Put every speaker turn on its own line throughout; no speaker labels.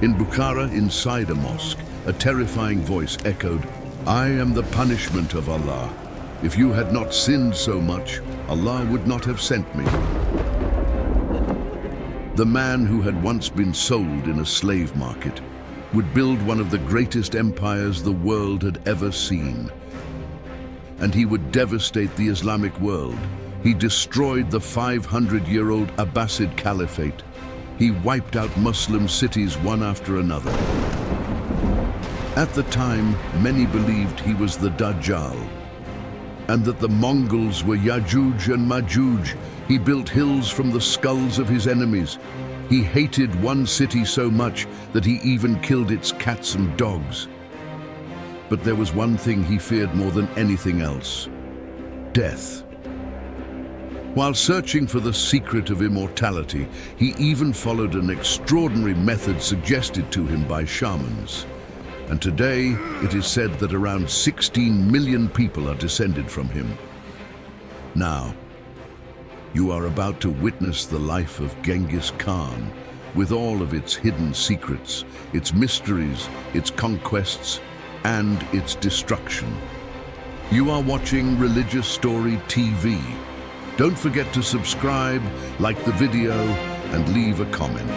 In Bukhara, inside a mosque, a terrifying voice echoed, "I am the punishment of Allah. If you had not sinned so much, Allah would not have sent me." The man who had once been sold in a slave market would build one of the greatest empires the world had ever seen. And he would devastate the Islamic world. He destroyed the 500-year-old Abbasid Caliphate. He wiped out Muslim cities one after another. At the time, many believed he was the Dajjal, and that the Mongols were Yajuj and Majuj. He built hills from the skulls of his enemies. He hated one city so much that he even killed its cats and dogs. But there was one thing he feared more than anything else: death. While searching for the secret of immortality, he even followed an extraordinary method suggested to him by shamans. And today, it is said that around 16 million people are descended from him. Now, you are about to witness the life of Genghis Khan, with all of its hidden secrets, its mysteries, its conquests, and its destruction. You are watching Religious Story TV. Don't forget to subscribe, like the video, and leave a comment.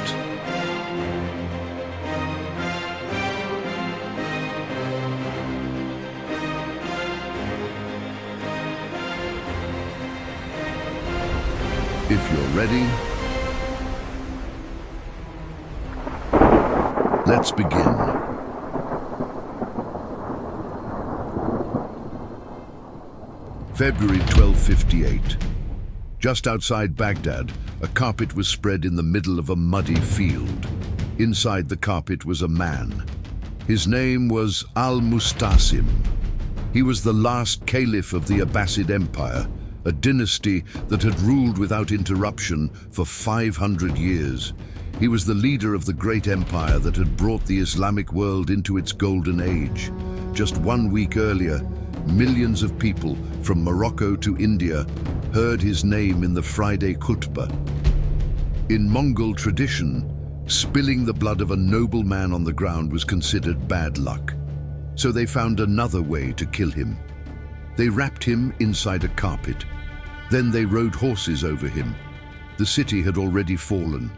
If you're ready, let's begin. February 1258. Just outside Baghdad, a carpet was spread in the middle of a muddy field. Inside the carpet was a man. His name was Al-Mustasim. He was the last caliph of the Abbasid Empire, a dynasty that had ruled without interruption for 500 years. He was the leader of the great empire that had brought the Islamic world into its golden age. Just 1 week earlier, millions of people from Morocco to India heard his name in the Friday khutbah. In Mongol tradition, spilling the blood of a noble man on the ground was considered bad luck. So they found another way to kill him. They wrapped him inside a carpet. Then they rode horses over him. The city had already fallen.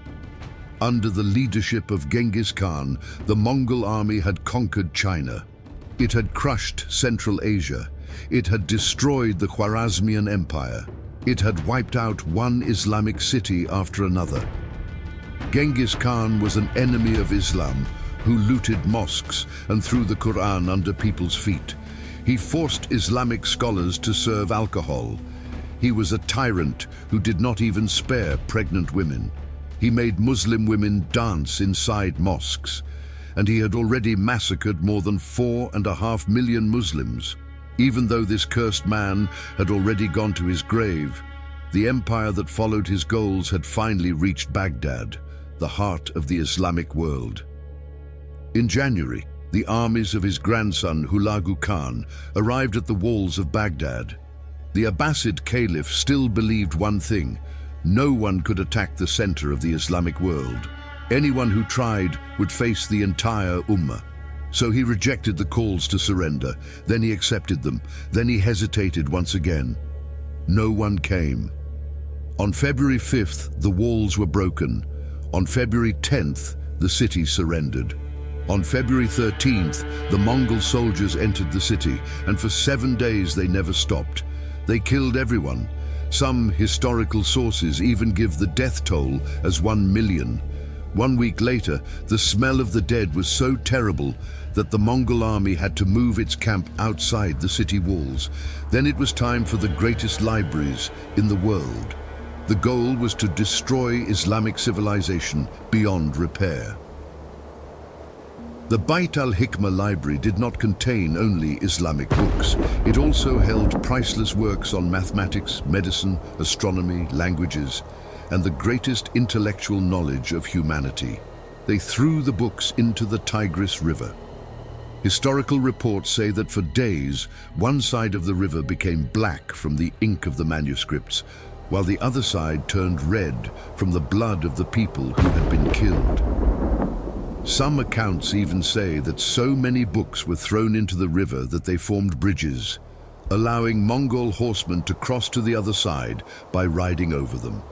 Under the leadership of Genghis Khan, the Mongol army had conquered China. It had crushed Central Asia. It had destroyed the Khwarazmian Empire. It had wiped out one Islamic city after another. Genghis Khan was an enemy of Islam who looted mosques and threw the Quran under people's feet. He forced Islamic scholars to serve alcohol. He was a tyrant who did not even spare pregnant women. He made Muslim women dance inside mosques, and he had already massacred more than 4.5 million Muslims. Even though this cursed man had already gone to his grave, the empire that followed his goals had finally reached Baghdad, the heart of the Islamic world. In January, the armies of his grandson Hulagu Khan arrived at the walls of Baghdad. The Abbasid Caliph still believed one thing: no one could attack the center of the Islamic world. Anyone who tried would face the entire Ummah. So he rejected the calls to surrender, then he accepted them, then he hesitated once again. No one came. On February 5th, the walls were broken. On February 10th, the city surrendered. On February 13th, the Mongol soldiers entered the city, and for 7 days they never stopped. They killed everyone. Some historical sources even give the death toll as 1 million. 1 week later, the smell of the dead was so terrible that the Mongol army had to move its camp outside the city walls. Then it was time for the greatest libraries in the world. The goal was to destroy Islamic civilization beyond repair. The Bait al-Hikmah library did not contain only Islamic books. It also held priceless works on mathematics, medicine, astronomy, languages, and the greatest intellectual knowledge of humanity. They threw the books into the Tigris River. Historical reports say that for days, one side of the river became black from the ink of the manuscripts, while the other side turned red from the blood of the people who had been killed. Some accounts even say that so many books were thrown into the river that they formed bridges, allowing Mongol horsemen to cross to the other side by riding over them.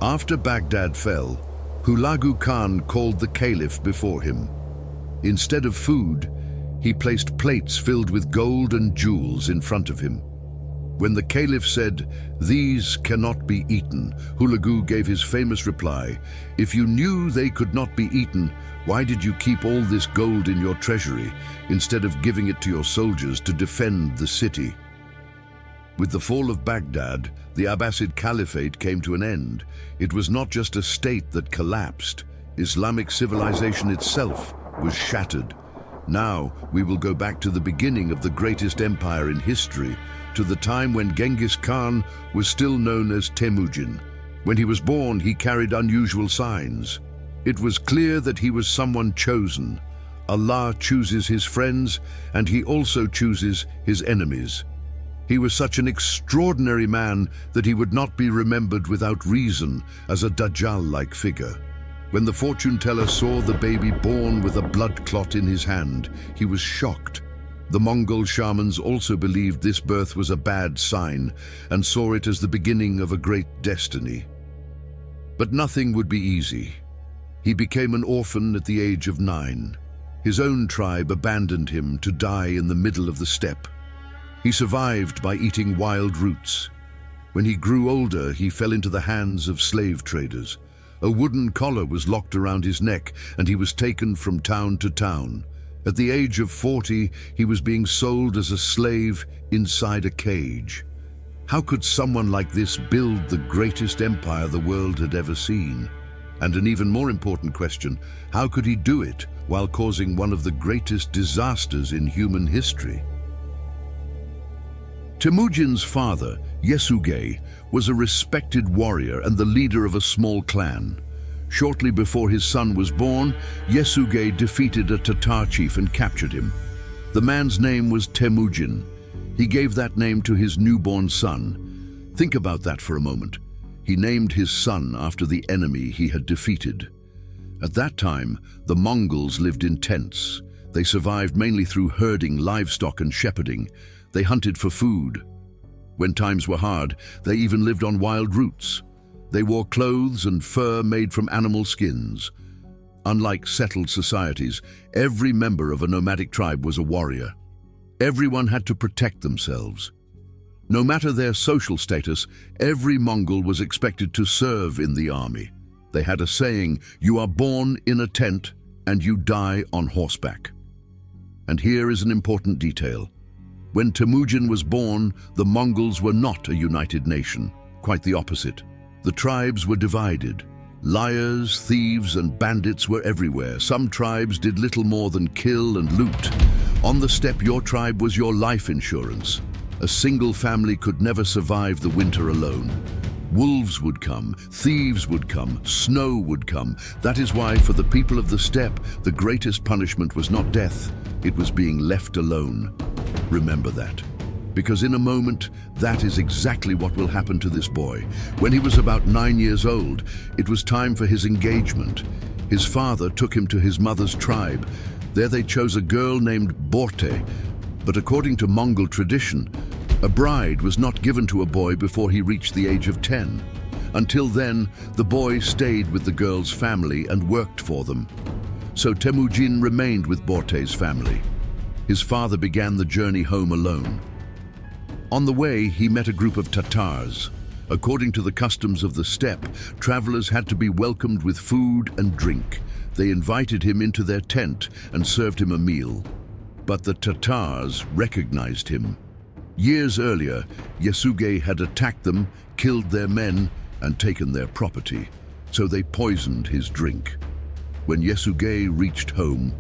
After Baghdad fell, Hulagu Khan called the Caliph before him. Instead of food, he placed plates filled with gold and jewels in front of him. When the Caliph said, "These cannot be eaten," Hulagu gave his famous reply, "If you knew they could not be eaten, why did you keep all this gold in your treasury instead of giving it to your soldiers to defend the city?" With the fall of Baghdad, the Abbasid Caliphate came to an end. It was not just a state that collapsed. Islamic civilization itself was shattered. Now we will go back to the beginning of the greatest empire in history, to the time when Genghis Khan was still known as Temujin. When he was born, he carried unusual signs. It was clear that he was someone chosen. Allah chooses his friends, and he also chooses his enemies. He was such an extraordinary man that he would not be remembered without reason as a Dajjal-like figure. When the fortune teller saw the baby born with a blood clot in his hand, he was shocked. The Mongol shamans also believed this birth was a bad sign and saw it as the beginning of a great destiny. But nothing would be easy. He became an orphan at the age of 9. His own tribe abandoned him to die in the middle of the steppe. He survived by eating wild roots. When he grew older, he fell into the hands of slave traders. A wooden collar was locked around his neck, and he was taken from town to town. At the age of 40, he was being sold as a slave inside a cage. How could someone like this build the greatest empire the world had ever seen? And an even more important question, how could he do it while causing one of the greatest disasters in human history? Temujin's father, Yesugei, was a respected warrior and the leader of a small clan. Shortly before his son was born, Yesugei defeated a Tatar chief and captured him. The man's name was Temujin. He gave that name to his newborn son. Think about that for a moment. He named his son after the enemy he had defeated. At that time, the Mongols lived in tents. They survived mainly through herding livestock and shepherding. They hunted for food. When times were hard, they even lived on wild roots. They wore clothes and fur made from animal skins. Unlike settled societies, every member of a nomadic tribe was a warrior. Everyone had to protect themselves. No matter their social status, every Mongol was expected to serve in the army. They had a saying, "You are born in a tent and you die on horseback." And here is an important detail. When Temujin was born, the Mongols were not a united nation. Quite the opposite. The tribes were divided. Liars, thieves, and bandits were everywhere. Some tribes did little more than kill and loot. On the steppe, your tribe was your life insurance. A single family could never survive the winter alone. Wolves would come, thieves would come, snow would come. That is why, for the people of the steppe, the greatest punishment was not death, it was being left alone. Remember that. Because in a moment, that is exactly what will happen to this boy. When he was about 9 years old, it was time for his engagement. His father took him to his mother's tribe. There they chose a girl named Borte. But according to Mongol tradition, a bride was not given to a boy before he reached the age of 10. Until then, the boy stayed with the girl's family and worked for them. So Temujin remained with Borte's family. His father began the journey home alone. On the way, he met a group of Tatars. According to the customs of the steppe, travelers had to be welcomed with food and drink. They invited him into their tent and served him a meal. But the Tatars recognized him. Years earlier, Yesugei had attacked them, killed their men, and taken their property, so they poisoned his drink. When Yesugei reached home,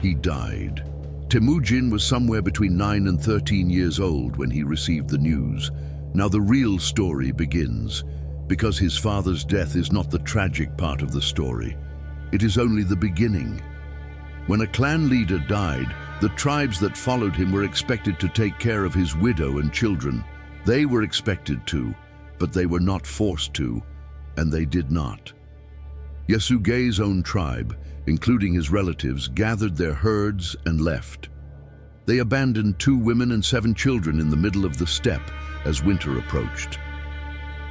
he died. Temujin was somewhere between 9 and 13 years old when he received the news. Now the real story begins, because his father's death is not the tragic part of the story. It is only the beginning. When a clan leader died, the tribes that followed him were expected to take care of his widow and children. They were expected to, but they were not forced to, and they did not. Yesugei's own tribe, including his relatives, gathered their herds and left. They abandoned 2 women and 7 children in the middle of the steppe as winter approached.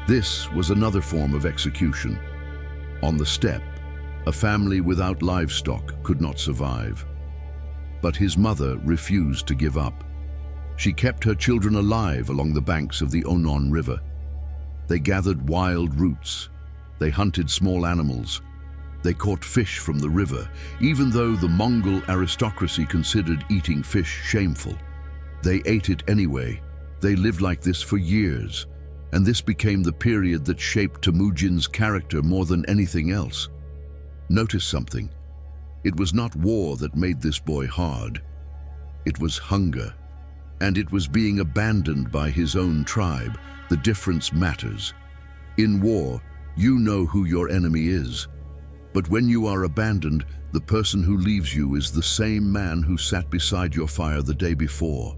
This was another form of execution. On the steppe, a family without livestock could not survive. But his mother refused to give up. She kept her children alive along the banks of the Onon River. They gathered wild roots. They hunted small animals. They caught fish from the river, even though the Mongol aristocracy considered eating fish shameful. They ate it anyway. They lived like this for years, and this became the period that shaped Temujin's character more than anything else. Notice something. It was not war that made this boy hard. It was hunger, and it was being abandoned by his own tribe. The difference matters. In war, you know who your enemy is. But when you are abandoned, the person who leaves you is the same man who sat beside your fire the day before.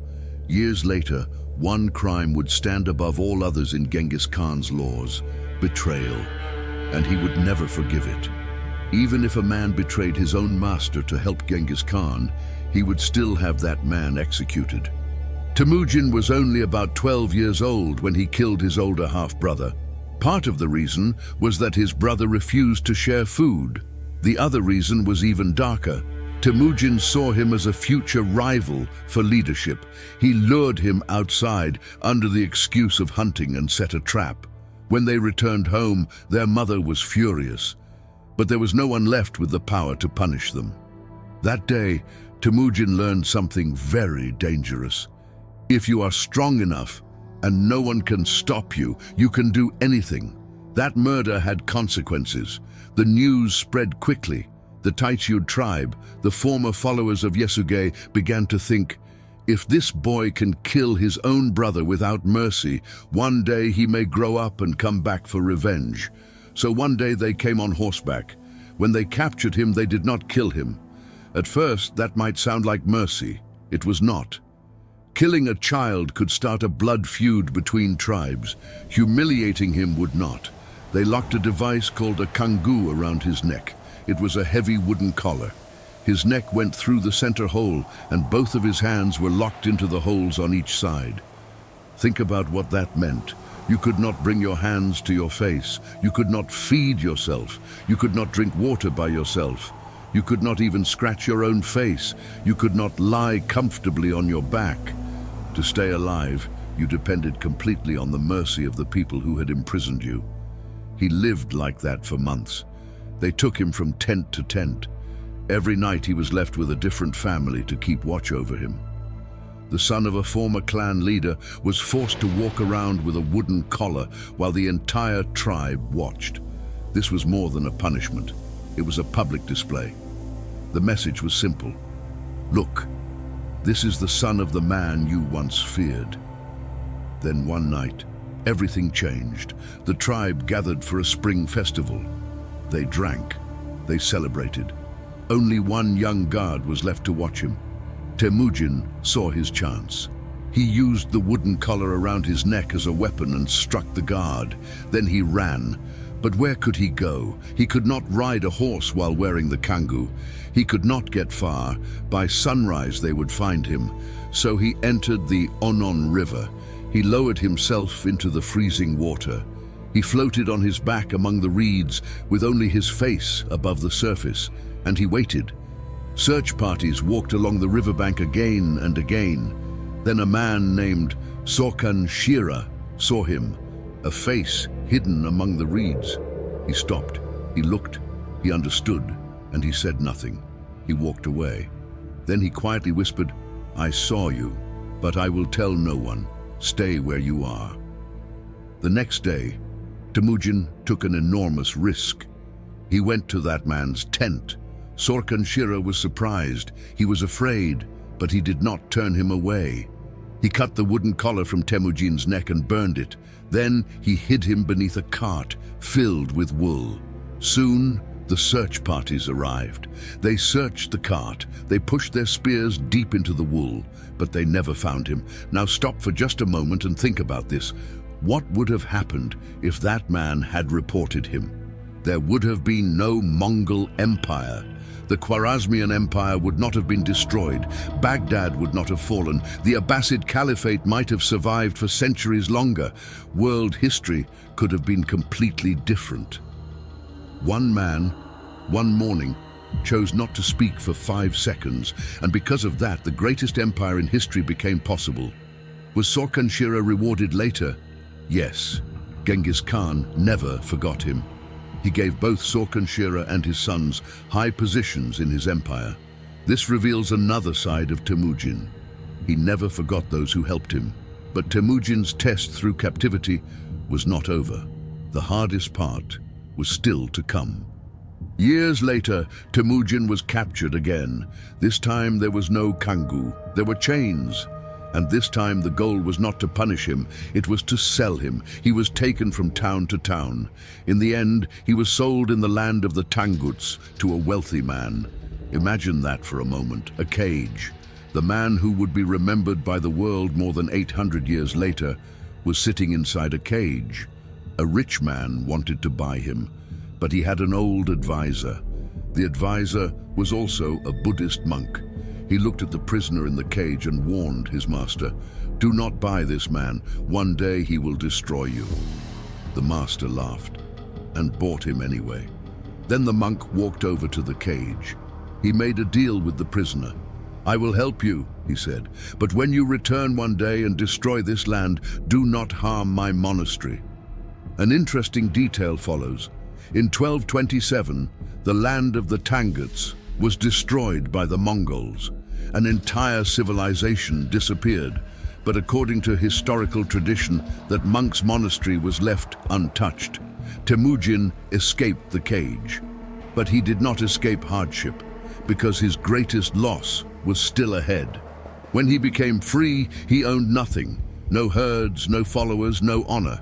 Years later, one crime would stand above all others in Genghis Khan's laws: betrayal, and he would never forgive it. Even if a man betrayed his own master to help Genghis Khan, he would still have that man executed. Temujin was only about 12 years old when he killed his older half-brother. Part of the reason was that his brother refused to share food. The other reason was even darker. Temujin saw him as a future rival for leadership. He lured him outside under the excuse of hunting and set a trap. When they returned home, their mother was furious, but there was no one left with the power to punish them. That day, Temujin learned something very dangerous. If you are strong enough, and no one can stop you, you can do anything. That murder had consequences. The news spread quickly. The Taichud tribe, the former followers of Yasuge, began to think, if this boy can kill his own brother without mercy, one day he may grow up and come back for revenge. So one day they came on horseback. When they captured him, they did not kill him. At first, that might sound like mercy. It was not. Killing a child could start a blood feud between tribes. Humiliating him would not. They locked a device called a kangu around his neck. It was a heavy wooden collar. His neck went through the center hole, and both of his hands were locked into the holes on each side. Think about what that meant. You could not bring your hands to your face. You could not feed yourself. You could not drink water by yourself. You could not even scratch your own face. You could not lie comfortably on your back. To stay alive, you depended completely on the mercy of the people who had imprisoned you. He lived like that for months. They took him from tent to tent. Every night he was left with a different family to keep watch over him. The son of a former clan leader was forced to walk around with a wooden collar while the entire tribe watched. This was more than a punishment. It was a public display. The message was simple. Look, this is the son of the man you once feared. Then one night, everything changed. The tribe gathered for a spring festival. They drank. They celebrated. Only one young guard was left to watch him. Temujin saw his chance. He used the wooden collar around his neck as a weapon and struck the guard. Then he ran. But where could he go? He could not ride a horse while wearing the kangu. He could not get far. By sunrise they would find him. So he entered the Onon River. He lowered himself into the freezing water. He floated on his back among the reeds with only his face above the surface, and he waited. Search parties walked along the riverbank again and again. Then a man named Sorkan Shira saw him, a face hidden among the reeds. He stopped, he looked, he understood, and he said nothing. He walked away. Then he quietly whispered, "I saw you, but I will tell no one. Stay where you are." The next day, Temujin took an enormous risk. He went to that man's tent. Sorkan Shira was surprised. He was afraid, but he did not turn him away. He cut the wooden collar from Temujin's neck and burned it. Then he hid him beneath a cart filled with wool. Soon, the search parties arrived. They searched the cart. They pushed their spears deep into the wool, but they never found him. Now stop for just a moment and think about this. What would have happened if that man had reported him? There would have been no Mongol Empire. The Khwarazmian Empire would not have been destroyed, Baghdad would not have fallen, the Abbasid Caliphate might have survived for centuries longer. World history could have been completely different. One man, one morning, chose not to speak for 5 seconds, and because of that, the greatest empire in history became possible. Was Sorkunshira rewarded later? Yes. Genghis Khan never forgot him. He gave both Sorkunshira and his sons high positions in his empire. This reveals another side of Temujin. He never forgot those who helped him. But Temujin's test through captivity was not over. The hardest part was still to come. Years later, Temujin was captured again. This time there was no kangu, there were chains. And this time the goal was not to punish him, it was to sell him. He was taken from town to town. In the end, he was sold in the land of the Tanguts to a wealthy man. Imagine that for a moment, a cage. The man who would be remembered by the world more than 800 years later was sitting inside a cage. A rich man wanted to buy him, but he had an old advisor. The advisor was also a Buddhist monk. He looked at the prisoner in the cage and warned his master, "Do not buy this man. One day he will destroy you." The master laughed and bought him anyway. Then the monk walked over to the cage. He made a deal with the prisoner. "I will help you," he said, "but when you return one day and destroy this land, do not harm my monastery." An interesting detail follows. In 1227, the land of the Tanguts was destroyed by the Mongols. An entire civilization disappeared, but according to historical tradition, that monk's monastery was left untouched. Temujin escaped the cage, but he did not escape hardship, because his greatest loss was still ahead. When he became free, he owned nothing, no herds, no followers, no honor.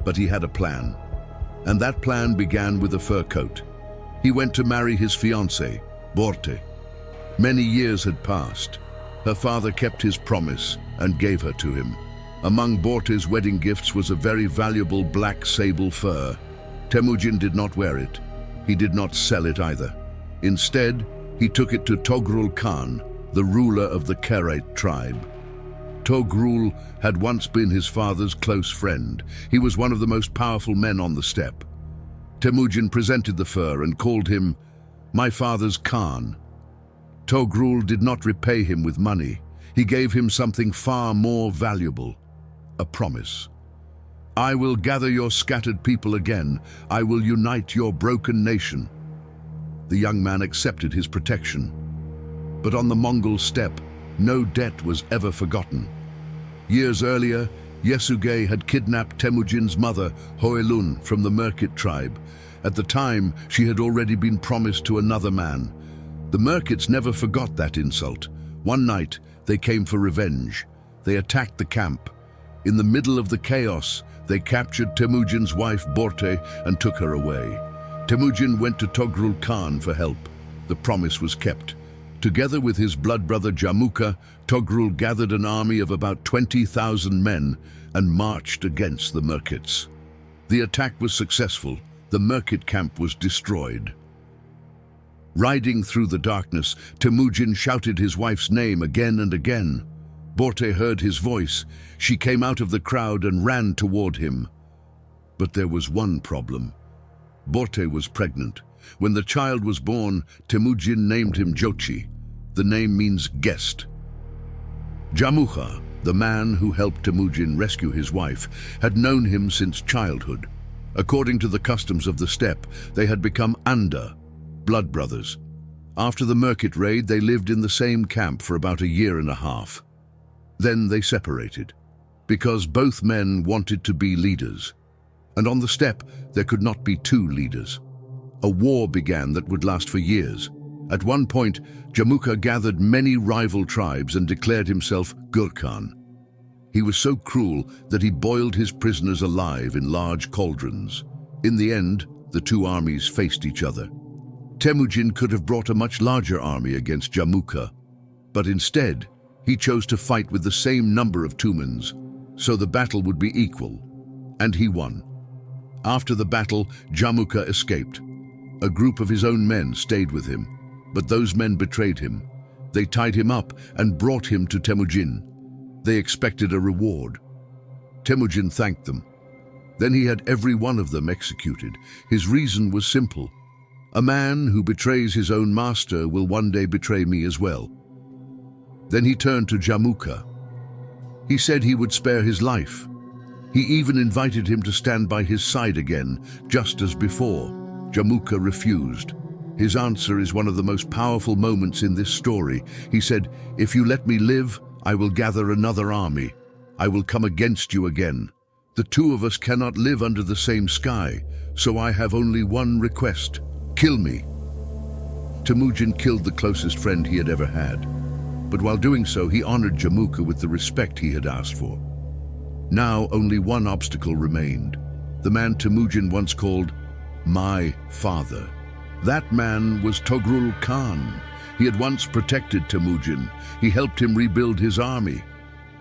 But he had a plan, and that plan began with a fur coat. He went to marry his fiancée, Borte. Many years had passed. Her father kept his promise and gave her to him. Among Borte's wedding gifts was a very valuable black sable fur. Temujin did not wear it. He did not sell it either. Instead, he took it to Togrul Khan, the ruler of the Kharazm tribe. Togrul had once been his father's close friend. He was one of the most powerful men on the steppe. Temujin presented the fur and called him "my father's Khan." Togrul did not repay him with money. He gave him something far more valuable, a promise. "I will gather your scattered people again. I will unite your broken nation." The young man accepted his protection. But on the Mongol steppe, no debt was ever forgotten. Years earlier, Yesugei had kidnapped Temujin's mother, Hoelun, from the Merkit tribe. At the time, she had already been promised to another man. The Merkits never forgot that insult. One night, they came for revenge. They attacked the camp. In the middle of the chaos, they captured Temujin's wife, Borte, and took her away. Temujin went to Togrul Khan for help. The promise was kept. Together with his blood brother Jamuka, Togrul gathered an army of about 20,000 men and marched against the Merkits. The attack was successful. The Merkit camp was destroyed. Riding through the darkness, Temujin shouted his wife's name again and again. Borte heard his voice. She came out of the crowd and ran toward him. But there was one problem. Borte was pregnant. When the child was born, Temujin named him Jochi. The name means guest. Jamuka, the man who helped Temujin rescue his wife, had known him since childhood. According to the customs of the steppe, they had become Anda, blood brothers. After the Merkit raid, they lived in the same camp for about a year and a half. Then they separated, because both men wanted to be leaders. And on the steppe, there could not be two leaders. A war began that would last for years. At one point, Jamuka gathered many rival tribes and declared himself Gurkhan. He was so cruel that he boiled his prisoners alive in large cauldrons. In the end, the two armies faced each other. Temujin could have brought a much larger army against Jamuka, but instead, he chose to fight with the same number of Tumans, so the battle would be equal, and he won. After the battle, Jamuka escaped. A group of his own men stayed with him. But those men betrayed him. They tied him up and brought him to Temujin. They expected a reward. Temujin thanked them. Then he had every one of them executed. His reason was simple. A man who betrays his own master will one day betray me as well. Then he turned to Jamuka. He said he would spare his life. He even invited him to stand by his side again, just as before. Jamuka refused. His answer is one of the most powerful moments in this story. He said, "If you let me live, I will gather another army. I will come against you again. The two of us cannot live under the same sky, so I have only one request. Kill me." Temujin killed the closest friend he had ever had. But while doing so, he honored Jamuka with the respect he had asked for. Now only one obstacle remained. The man Temujin once called "my father." That man was Togrul Khan. He had once protected Temujin. He helped him rebuild his army.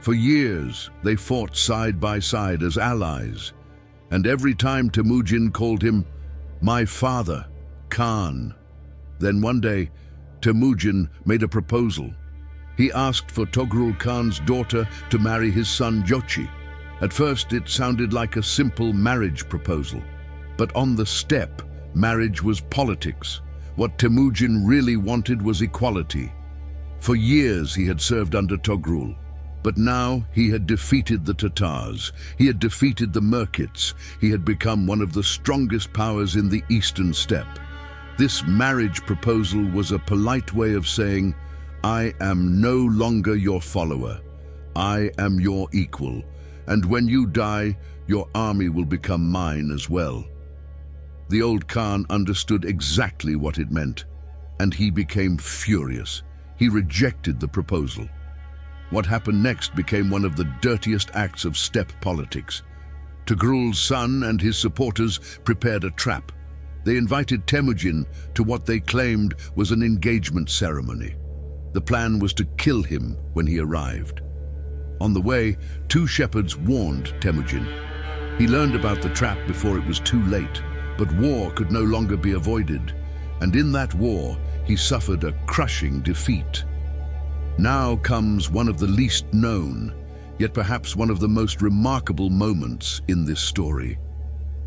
For years, they fought side by side as allies. And every time Temujin called him "my father, Khan." Then one day, Temujin made a proposal. He asked for Togrul Khan's daughter to marry his son Jochi. At first, it sounded like a simple marriage proposal. But on the steppe, marriage was politics. What Temujin really wanted was equality. For years he had served under Togrul, but now he had defeated the Tatars. He had defeated the Merkits. He had become one of the strongest powers in the eastern steppe. This marriage proposal was a polite way of saying, "I am no longer your follower. I am your equal. And when you die, your army will become mine as well." The old Khan understood exactly what it meant, and he became furious. He rejected the proposal. What happened next became one of the dirtiest acts of steppe politics. Togrul's son and his supporters prepared a trap. They invited Temujin to what they claimed was an engagement ceremony. The plan was to kill him when he arrived. On the way, two shepherds warned Temujin. He learned about the trap before it was too late. But war could no longer be avoided, and in that war, he suffered a crushing defeat. Now comes one of the least known, yet perhaps one of the most remarkable moments in this story.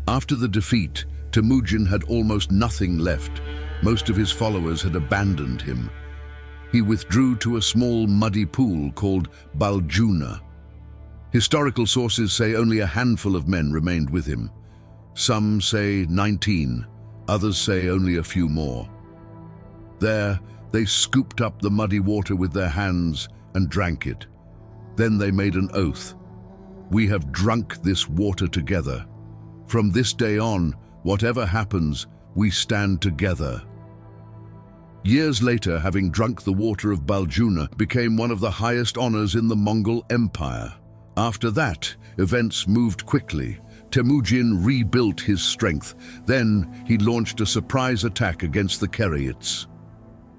After the defeat, Temujin had almost nothing left. Most of his followers had abandoned him. He withdrew to a small muddy pool called Baljuna. Historical sources say only a handful of men remained with him. Some say 19, others say only a few more. There, they scooped up the muddy water with their hands and drank it. Then they made an oath. "We have drunk this water together. From this day on, whatever happens, we stand together." Years later, having drunk the water of Baljuna became one of the highest honors in the Mongol Empire. After that, events moved quickly. Temujin rebuilt his strength. Then he launched a surprise attack against the Karaits.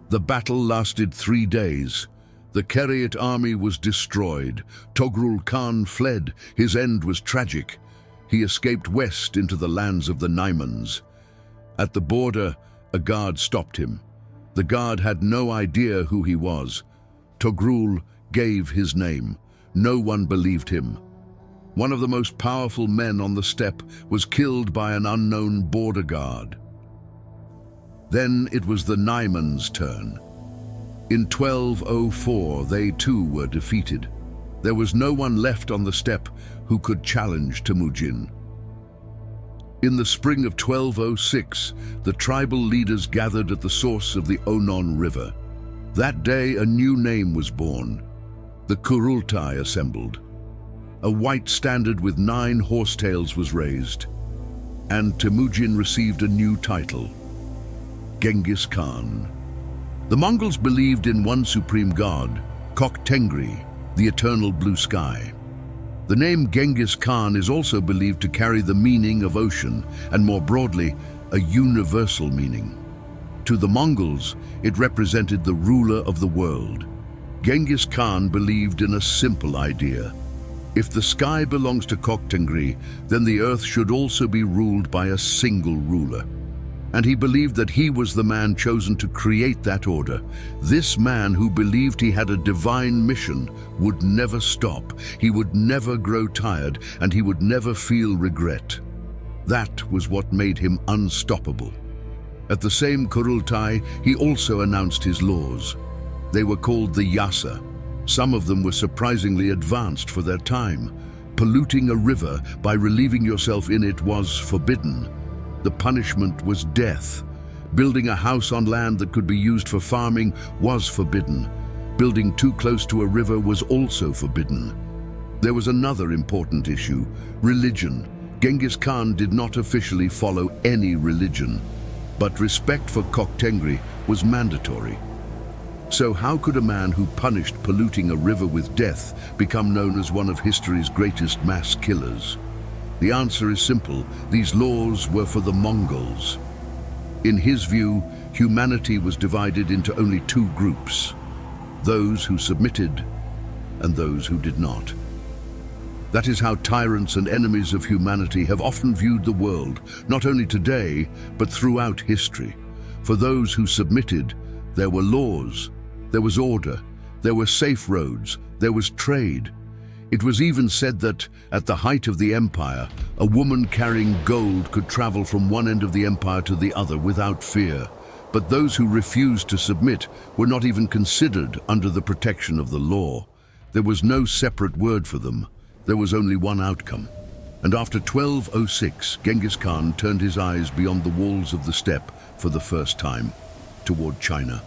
The battle lasted 3 days. The Karaite army was destroyed. Togrul Khan fled. His end was tragic. He escaped west into the lands of the Naimans. At the border, a guard stopped him. The guard had no idea who he was. Togrul gave his name. No one believed him. One of the most powerful men on the steppe was killed by an unknown border guard. Then it was the Naimans' turn. In 1204, they too were defeated. There was no one left on the steppe who could challenge Temujin. In the spring of 1206, the tribal leaders gathered at the source of the Onon River. That day, a new name was born. The Kurultai assembled. A white standard with 9 horsetails was raised, and Temujin received a new title, Genghis Khan. The Mongols believed in one supreme god, Kok Tengri, the eternal blue sky. The name Genghis Khan is also believed to carry the meaning of ocean, and more broadly, a universal meaning. To the Mongols, it represented the ruler of the world. Genghis Khan believed in a simple idea. If the sky belongs to Kok Tengri, then the earth should also be ruled by a single ruler. and he believed that he was the man chosen to create that order. This man who believed he had a divine mission would never stop, he would never grow tired, and he would never feel regret. That was what made him unstoppable. At the same Kurultai, he also announced his laws. They were called the Yasa. Some of them were surprisingly advanced for their time. Polluting a river by relieving yourself in it was forbidden. The punishment was death. Building a house on land that could be used for farming was forbidden. Building too close to a river was also forbidden. There was another important issue: religion. Genghis Khan did not officially follow any religion, but respect for Koktengri was mandatory. So how could a man who punished polluting a river with death become known as one of history's greatest mass killers? The answer is simple: these laws were for the Mongols. In his view, humanity was divided into only two groups: those who submitted and those who did not. That is how tyrants and enemies of humanity have often viewed the world, not only today, but throughout history. For those who submitted, there were laws, there was order, there were safe roads, there was trade. It was even said that, at the height of the empire, a woman carrying gold could travel from one end of the empire to the other without fear. But those who refused to submit were not even considered under the protection of the law. There was no separate word for them. There was only one outcome. And after 1206, Genghis Khan turned his eyes beyond the walls of the steppe for the first time, toward China.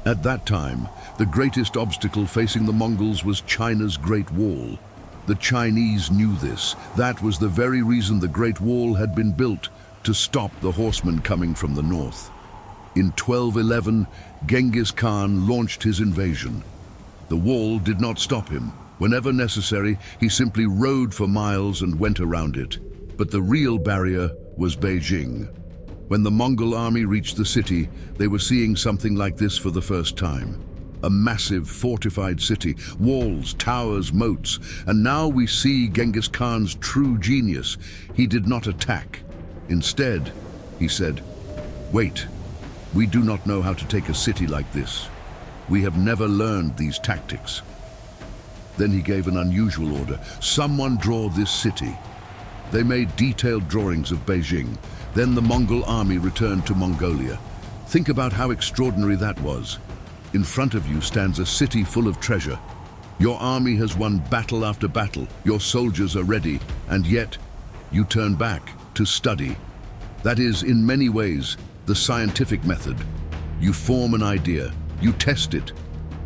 At that time, the greatest obstacle facing the Mongols was China's Great Wall. The Chinese knew this. That was the very reason the Great Wall had been built, to stop the horsemen coming from the north. In 1211, Genghis Khan launched his invasion. The wall did not stop him. Whenever necessary, he simply rode for miles and went around it. But the real barrier was Beijing. When the Mongol army reached the city, they were seeing something like this for the first time. A massive fortified city, walls, towers, moats, and now we see Genghis Khan's true genius. He did not attack. Instead, he said, "Wait, we do not know how to take a city like this. We have never learned these tactics." Then he gave an unusual order: someone draw this city. They made detailed drawings of Beijing. Then the Mongol army returned to Mongolia. Think about how extraordinary that was. In front of you stands a city full of treasure. Your army has won battle after battle. Your soldiers are ready, and yet you turn back to study. That is, in many ways, the scientific method. You form an idea, you test it.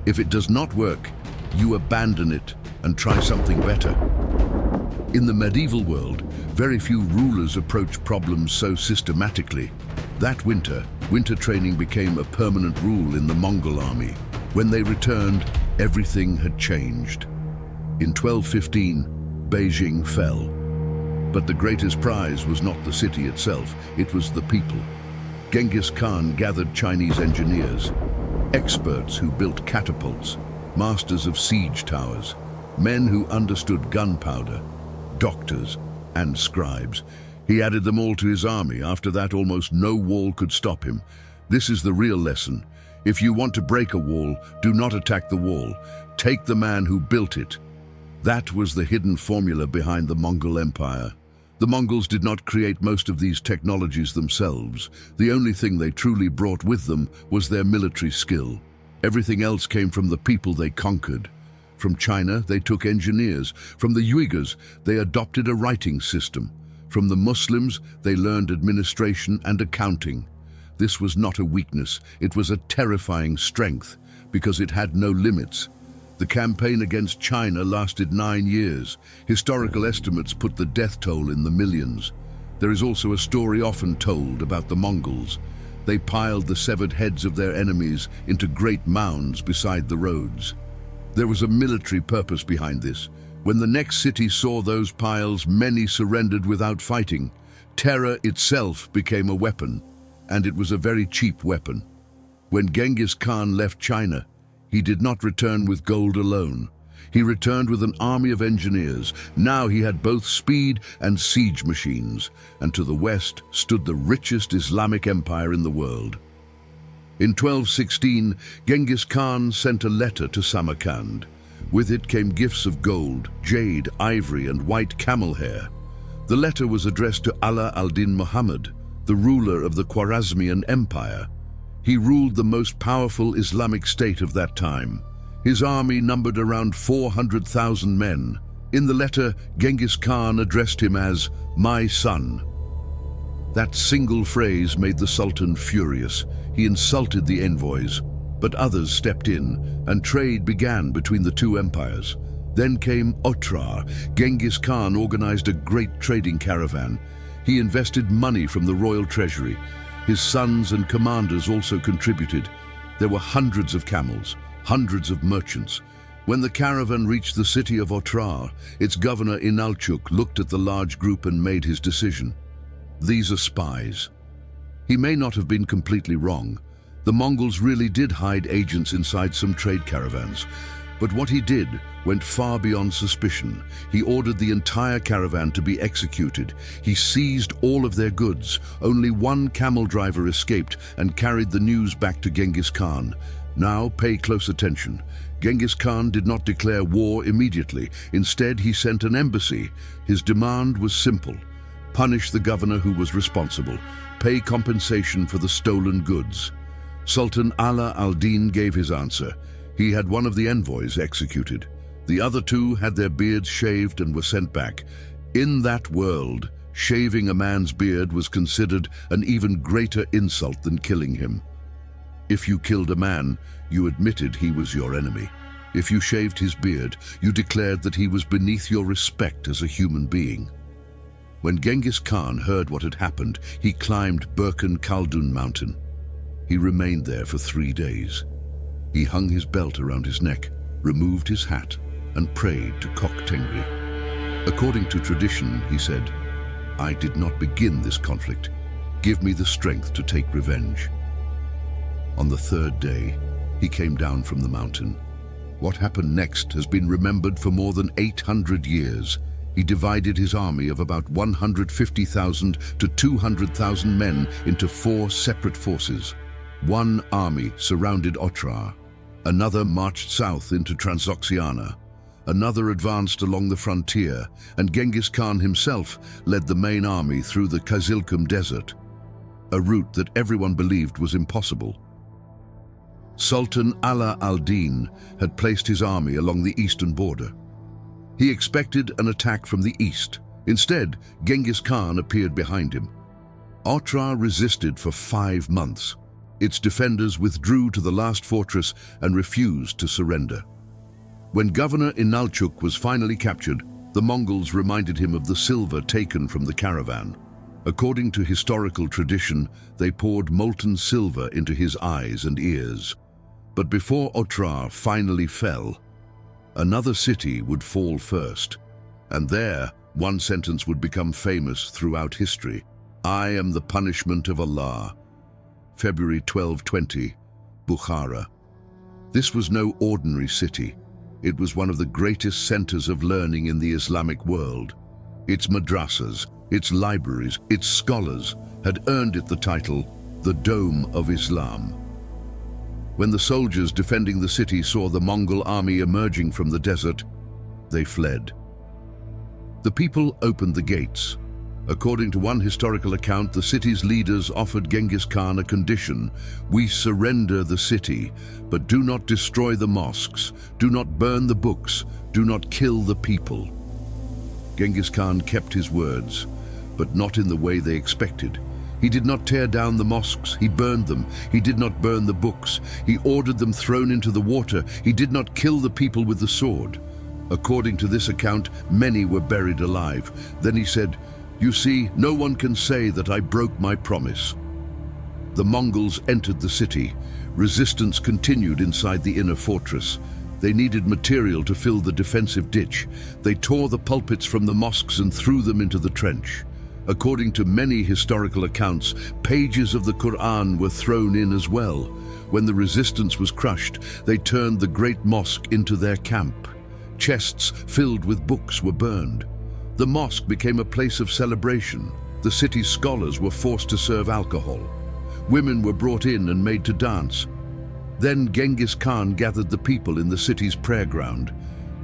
If it does not work, you abandon it and try something better. In the medieval world, very few rulers approach problems so systematically. That winter training became a permanent rule in the Mongol army. When they returned, everything had changed. In 1215, Beijing fell. But the greatest prize was not the city itself, it was the people. Genghis Khan gathered Chinese engineers, experts who built catapults, masters of siege towers, men who understood gunpowder, doctors, and scribes. He added them all to his army. After that, almost no wall could stop him. This is the real lesson. If you want to break a wall, do not attack the wall. Take the man who built it. That was the hidden formula behind the Mongol Empire. The Mongols did not create most of these technologies themselves. The only thing they truly brought with them was their military skill. Everything else came from the people they conquered. From China, they took engineers. From the Uyghurs, they adopted a writing system. From the Muslims, they learned administration and accounting. This was not a weakness, it was a terrifying strength, because it had no limits. The campaign against China lasted 9 years. Historical estimates put the death toll in the millions. There is also a story often told about the Mongols. They piled the severed heads of their enemies into great mounds beside the roads. There was a military purpose behind this. When the next city saw those piles, many surrendered without fighting. Terror itself became a weapon, and it was a very cheap weapon. When Genghis Khan left China, he did not return with gold alone. He returned with an army of engineers. Now he had both speed and siege machines, and to the west stood the richest Islamic empire in the world. In 1216, Genghis Khan sent a letter to Samarkand. With it came gifts of gold, jade, ivory, and white camel hair. The letter was addressed to Ala al-Din Muhammad, the ruler of the Khwarazmian Empire. He ruled the most powerful Islamic state of that time. His army numbered around 400,000 men. In the letter, Genghis Khan addressed him as "my son." That single phrase made the Sultan furious. He insulted the envoys, but others stepped in, and trade began between the two empires. Then came Otrar. Genghis Khan organized a great trading caravan. He invested money from the royal treasury. His sons and commanders also contributed. There were hundreds of camels, hundreds of merchants. When the caravan reached the city of Otrar, its governor Inalchuk looked at the large group and made his decision. These are spies. He may not have been completely wrong. The Mongols really did hide agents inside some trade caravans. But what he did went far beyond suspicion. He ordered the entire caravan to be executed. He seized all of their goods. Only one camel driver escaped and carried the news back to Genghis Khan. Now pay close attention. Genghis Khan did not declare war immediately. Instead, he sent an embassy. His demand was simple: punish the governor who was responsible. Pay compensation for the stolen goods. Sultan Ala al-Din gave his answer. He had one of the envoys executed. The other two had their beards shaved and were sent back. In that world, shaving a man's beard was considered an even greater insult than killing him. If you killed a man, you admitted he was your enemy. If you shaved his beard, you declared that he was beneath your respect as a human being. When Genghis Khan heard what had happened, he climbed Burkan Khaldun mountain. He remained there for 3 days. He hung his belt around his neck, removed his hat, and prayed to Kok Tengri. According to tradition, he said, "I did not begin this conflict. Give me the strength to take revenge." On the 3rd day, he came down from the mountain. What happened next has been remembered for more than 800 years. He divided his army of about 150,000 to 200,000 men into 4 separate forces. One army surrounded Otrar. Another marched south into Transoxiana. Another advanced along the frontier, and Genghis Khan himself led the main army through the Kazilkum Desert, a route that everyone believed was impossible. Sultan Ala al-Din had placed his army along the eastern border. He expected an attack from the east. Instead, Genghis Khan appeared behind him. Otrar resisted for 5 months. Its defenders withdrew to the last fortress and refused to surrender. When Governor Inalchuk was finally captured, the Mongols reminded him of the silver taken from the caravan. According to historical tradition, they poured molten silver into his eyes and ears. But before Otrar finally fell, another city would fall first, and there one sentence would become famous throughout history: "I am the punishment of Allah." February 1220, Bukhara. This was no ordinary city. It was one of the greatest centers of learning in the Islamic world. Its madrasas, its libraries, its scholars had earned it the title, the Dome of Islam. When the soldiers defending the city saw the Mongol army emerging from the desert, they fled. The people opened the gates. According to one historical account, the city's leaders offered Genghis Khan a condition: "We surrender the city, but do not destroy the mosques, do not burn the books, do not kill the people." Genghis Khan kept his words, but not in the way they expected. He did not tear down the mosques, he burned them. He did not burn the books, he ordered them thrown into the water. He did not kill the people with the sword. According to this account, many were buried alive. Then he said, "You see, no one can say that I broke my promise." The Mongols entered the city. Resistance continued inside the inner fortress. They needed material to fill the defensive ditch. They tore the pulpits from the mosques and threw them into the trench. According to many historical accounts, pages of the Quran were thrown in as well. When the resistance was crushed, they turned the great mosque into their camp. Chests filled with books were burned. The mosque became a place of celebration. The city's scholars were forced to serve alcohol. Women were brought in and made to dance. Then Genghis Khan gathered the people in the city's prayer ground.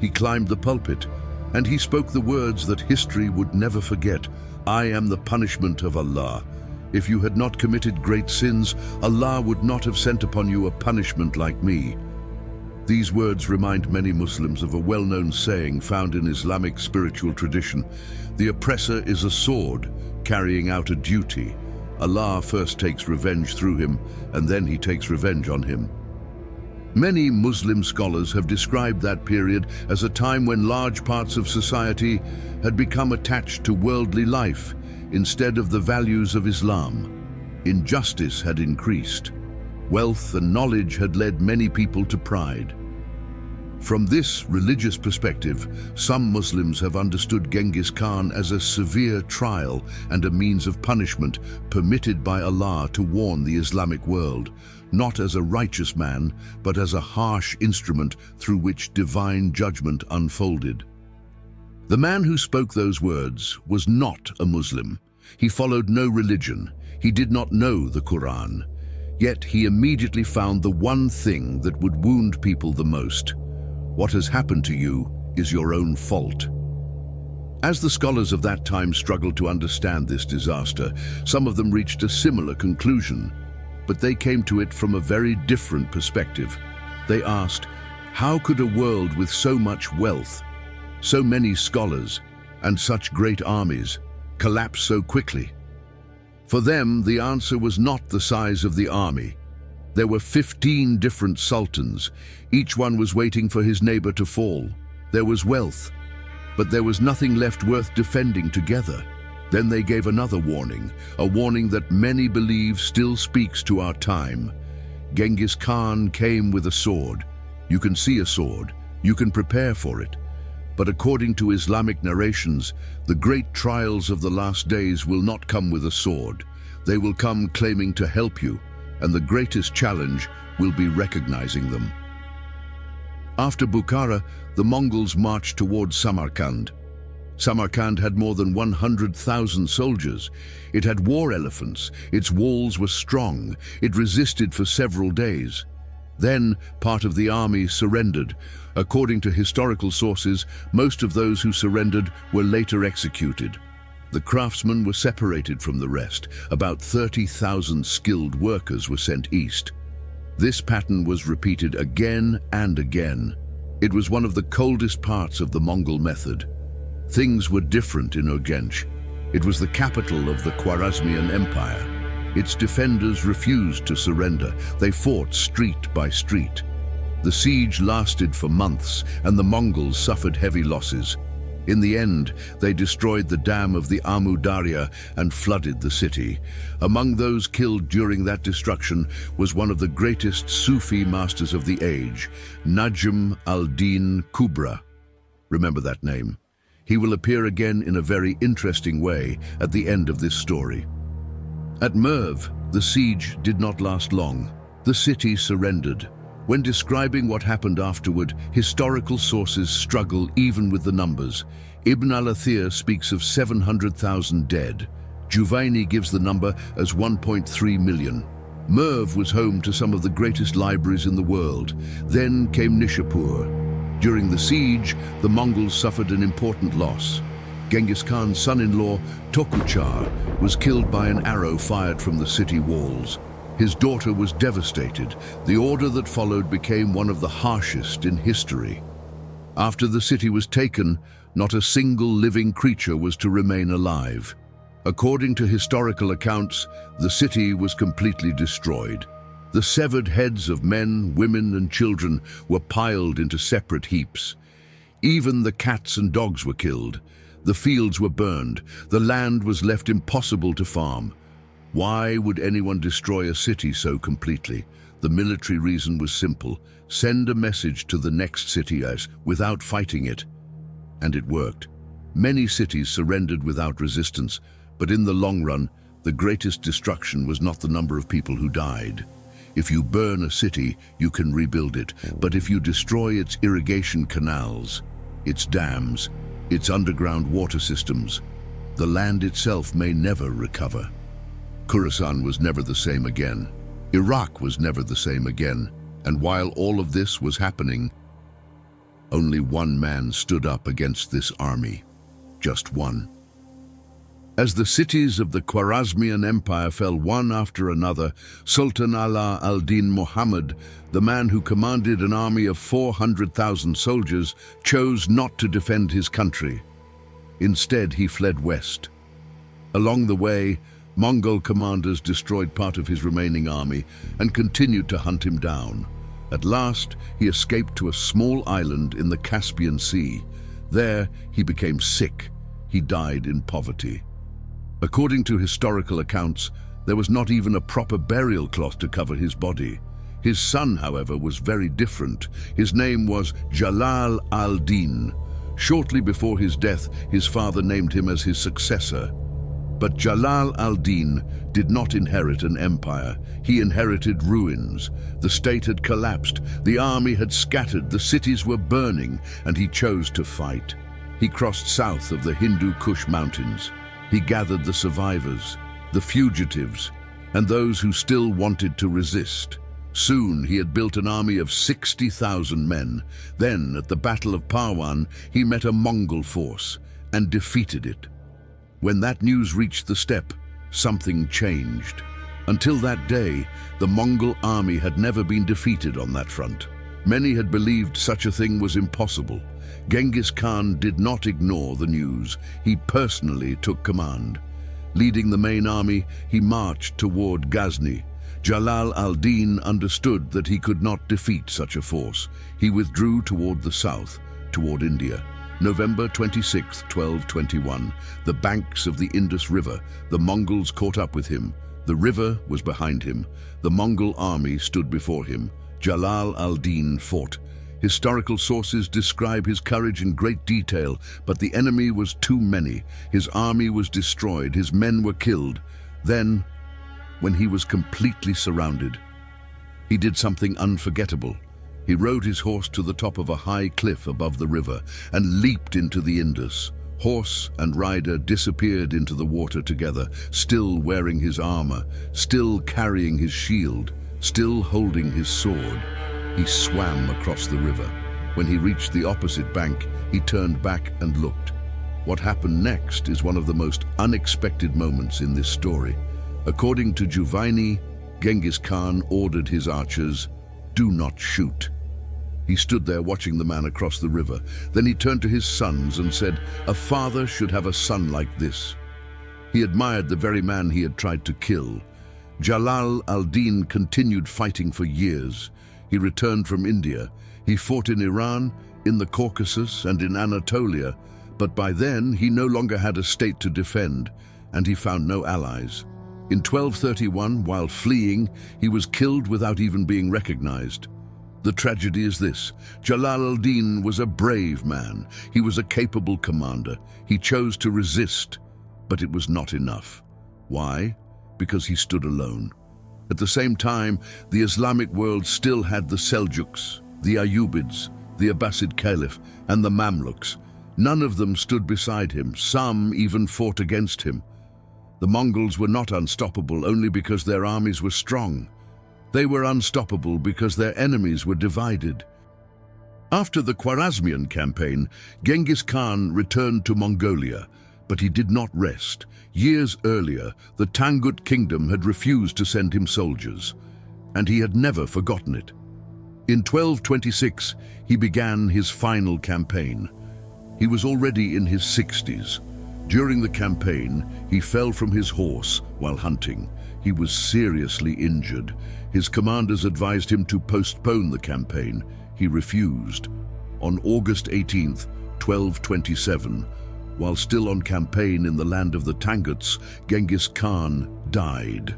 He climbed the pulpit, and he spoke the words that history would never forget. I am the punishment of Allah. If you had not committed great sins, Allah would not have sent upon you a punishment like me. These words remind many Muslims of a well-known saying found in Islamic spiritual tradition. The oppressor is a sword, carrying out a duty. Allah first takes revenge through him, and then he takes revenge on him. Many Muslim scholars have described that period as a time when large parts of society had become attached to worldly life instead of the values of Islam. Injustice had increased. Wealth and knowledge had led many people to pride. From this religious perspective, some Muslims have understood Genghis Khan as a severe trial and a means of punishment permitted by Allah to warn the Islamic world, not as a righteous man, but as a harsh instrument through which divine judgment unfolded. The man who spoke those words was not a Muslim. He followed no religion. He did not know the Quran. Yet he immediately found the one thing that would wound people the most. What has happened to you is your own fault. As the scholars of that time struggled to understand this disaster, some of them reached a similar conclusion, but they came to it from a very different perspective. They asked, how could a world with so much wealth, so many scholars, and such great armies collapse so quickly? For them, the answer was not the size of the army. There were 15 different sultans. Each one was waiting for his neighbor to fall. There was wealth, but there was nothing left worth defending together. Then they gave another warning, a warning that many believe still speaks to our time. Genghis Khan came with a sword. You can see a sword, you can prepare for it. But according to Islamic narrations, the great trials of the last days will not come with a sword. They will come claiming to help you, and the greatest challenge will be recognizing them. After Bukhara, the Mongols marched towards Samarkand. Samarkand had more than 100,000 soldiers. It had war elephants. Its walls were strong. It resisted for several days. Then part of the army surrendered. According to historical sources, most of those who surrendered were later executed. The craftsmen were separated from the rest. About 30,000 skilled workers were sent east. This pattern was repeated again and again. It was one of the coldest parts of the Mongol method. Things were different in Urgench. It was the capital of the Khwarazmian Empire. Its defenders refused to surrender. They fought street by street. The siege lasted for months, and the Mongols suffered heavy losses. In the end, they destroyed the dam of the Amu Darya and flooded the city. Among those killed during that destruction was one of the greatest Sufi masters of the age, Najm al-Din Kubra. Remember that name. He will appear again in a very interesting way at the end of this story. At Merv, the siege did not last long. The city surrendered. When describing what happened afterward, historical sources struggle even with the numbers. Ibn al-Athir speaks of 700,000 dead. Juvaini gives the number as 1.3 million. Merv was home to some of the greatest libraries in the world. Then came Nishapur. During the siege, the Mongols suffered an important loss. Genghis Khan's son-in-law, Tokuchar, was killed by an arrow fired from the city walls. His daughter was devastated. The order that followed became one of the harshest in history. After the city was taken, not a single living creature was to remain alive. According to historical accounts, the city was completely destroyed. The severed heads of men, women, and children were piled into separate heaps. Even the cats and dogs were killed. The fields were burned. The land was left impossible to farm. Why would anyone destroy a city so completely? The military reason was simple. Send a message to the next city without fighting it. And it worked. Many cities surrendered without resistance, but in the long run, the greatest destruction was not the number of people who died. If you burn a city, you can rebuild it, but if you destroy its irrigation canals, its dams, its underground water systems. The land itself may never recover. Khorasan was never the same again. Iraq was never the same again. And while all of this was happening, only one man stood up against this army. Just one. As the cities of the Khwarazmian Empire fell one after another, Sultan Ala al-Din Muhammad, the man who commanded an army of 400,000 soldiers, chose not to defend his country. Instead, he fled west. Along the way, Mongol commanders destroyed part of his remaining army and continued to hunt him down. At last, he escaped to a small island in the Caspian Sea. There, he became sick. He died in poverty. According to historical accounts, there was not even a proper burial cloth to cover his body. His son, however, was very different. His name was Jalal al-Din. Shortly before his death, his father named him as his successor. But Jalal al-Din did not inherit an empire. He inherited ruins. The state had collapsed, the army had scattered, the cities were burning, and he chose to fight. He crossed south of the Hindu Kush mountains. He gathered the survivors, the fugitives, and those who still wanted to resist. Soon he had built an army of 60,000 men. Then, at the Battle of Parwan, he met a Mongol force and defeated it. When that news reached the steppe, something changed. Until that day, the Mongol army had never been defeated on that front. Many had believed such a thing was impossible. Genghis Khan did not ignore the news. He personally took command. Leading the main army, he marched toward Ghazni. Jalal al-Din understood that he could not defeat such a force. He withdrew toward the south, toward India. November 26, 1221, the banks of the Indus River, the Mongols caught up with him. The river was behind him. The Mongol army stood before him. Jalal al-Din fought. Historical sources describe his courage in great detail, but the enemy was too many. His army was destroyed, his men were killed. Then, when he was completely surrounded, he did something unforgettable. He rode his horse to the top of a high cliff above the river and leaped into the Indus. Horse and rider disappeared into the water together, still wearing his armor, still carrying his shield, still holding his sword. He swam across the river. When he reached the opposite bank, he turned back and looked. What happened next is one of the most unexpected moments in this story. According to Juvaini, Genghis Khan ordered his archers, "Do not shoot." He stood there watching the man across the river. Then he turned to his sons and said, "A father should have a son like this." He admired the very man he had tried to kill. Jalal al-Din continued fighting for years. He returned from India. He fought in Iran, in the Caucasus, and in Anatolia, but by then he no longer had a state to defend, and he found no allies. In 1231, while fleeing, he was killed without even being recognized. The tragedy is this: Jalal al-Din was a brave man. He was a capable commander. He chose to resist, but it was not enough. Why? Because he stood alone. At the same time, the Islamic world still had the Seljuks, the Ayyubids, the Abbasid Caliph, and the Mamluks. None of them stood beside him. Some even fought against him. The Mongols were not unstoppable only because their armies were strong. They were unstoppable because their enemies were divided. After the Khwarazmian campaign, Genghis Khan returned to Mongolia, but he did not rest. Years earlier, the Tangut kingdom had refused to send him soldiers, and he had never forgotten it. In 1226, he began his final campaign. He was already in his 60s. During the campaign, he fell from his horse while hunting. He was seriously injured. His commanders advised him to postpone the campaign. He refused. On August 18th, 1227, while still on campaign in the land of the Tanguts, Genghis Khan died.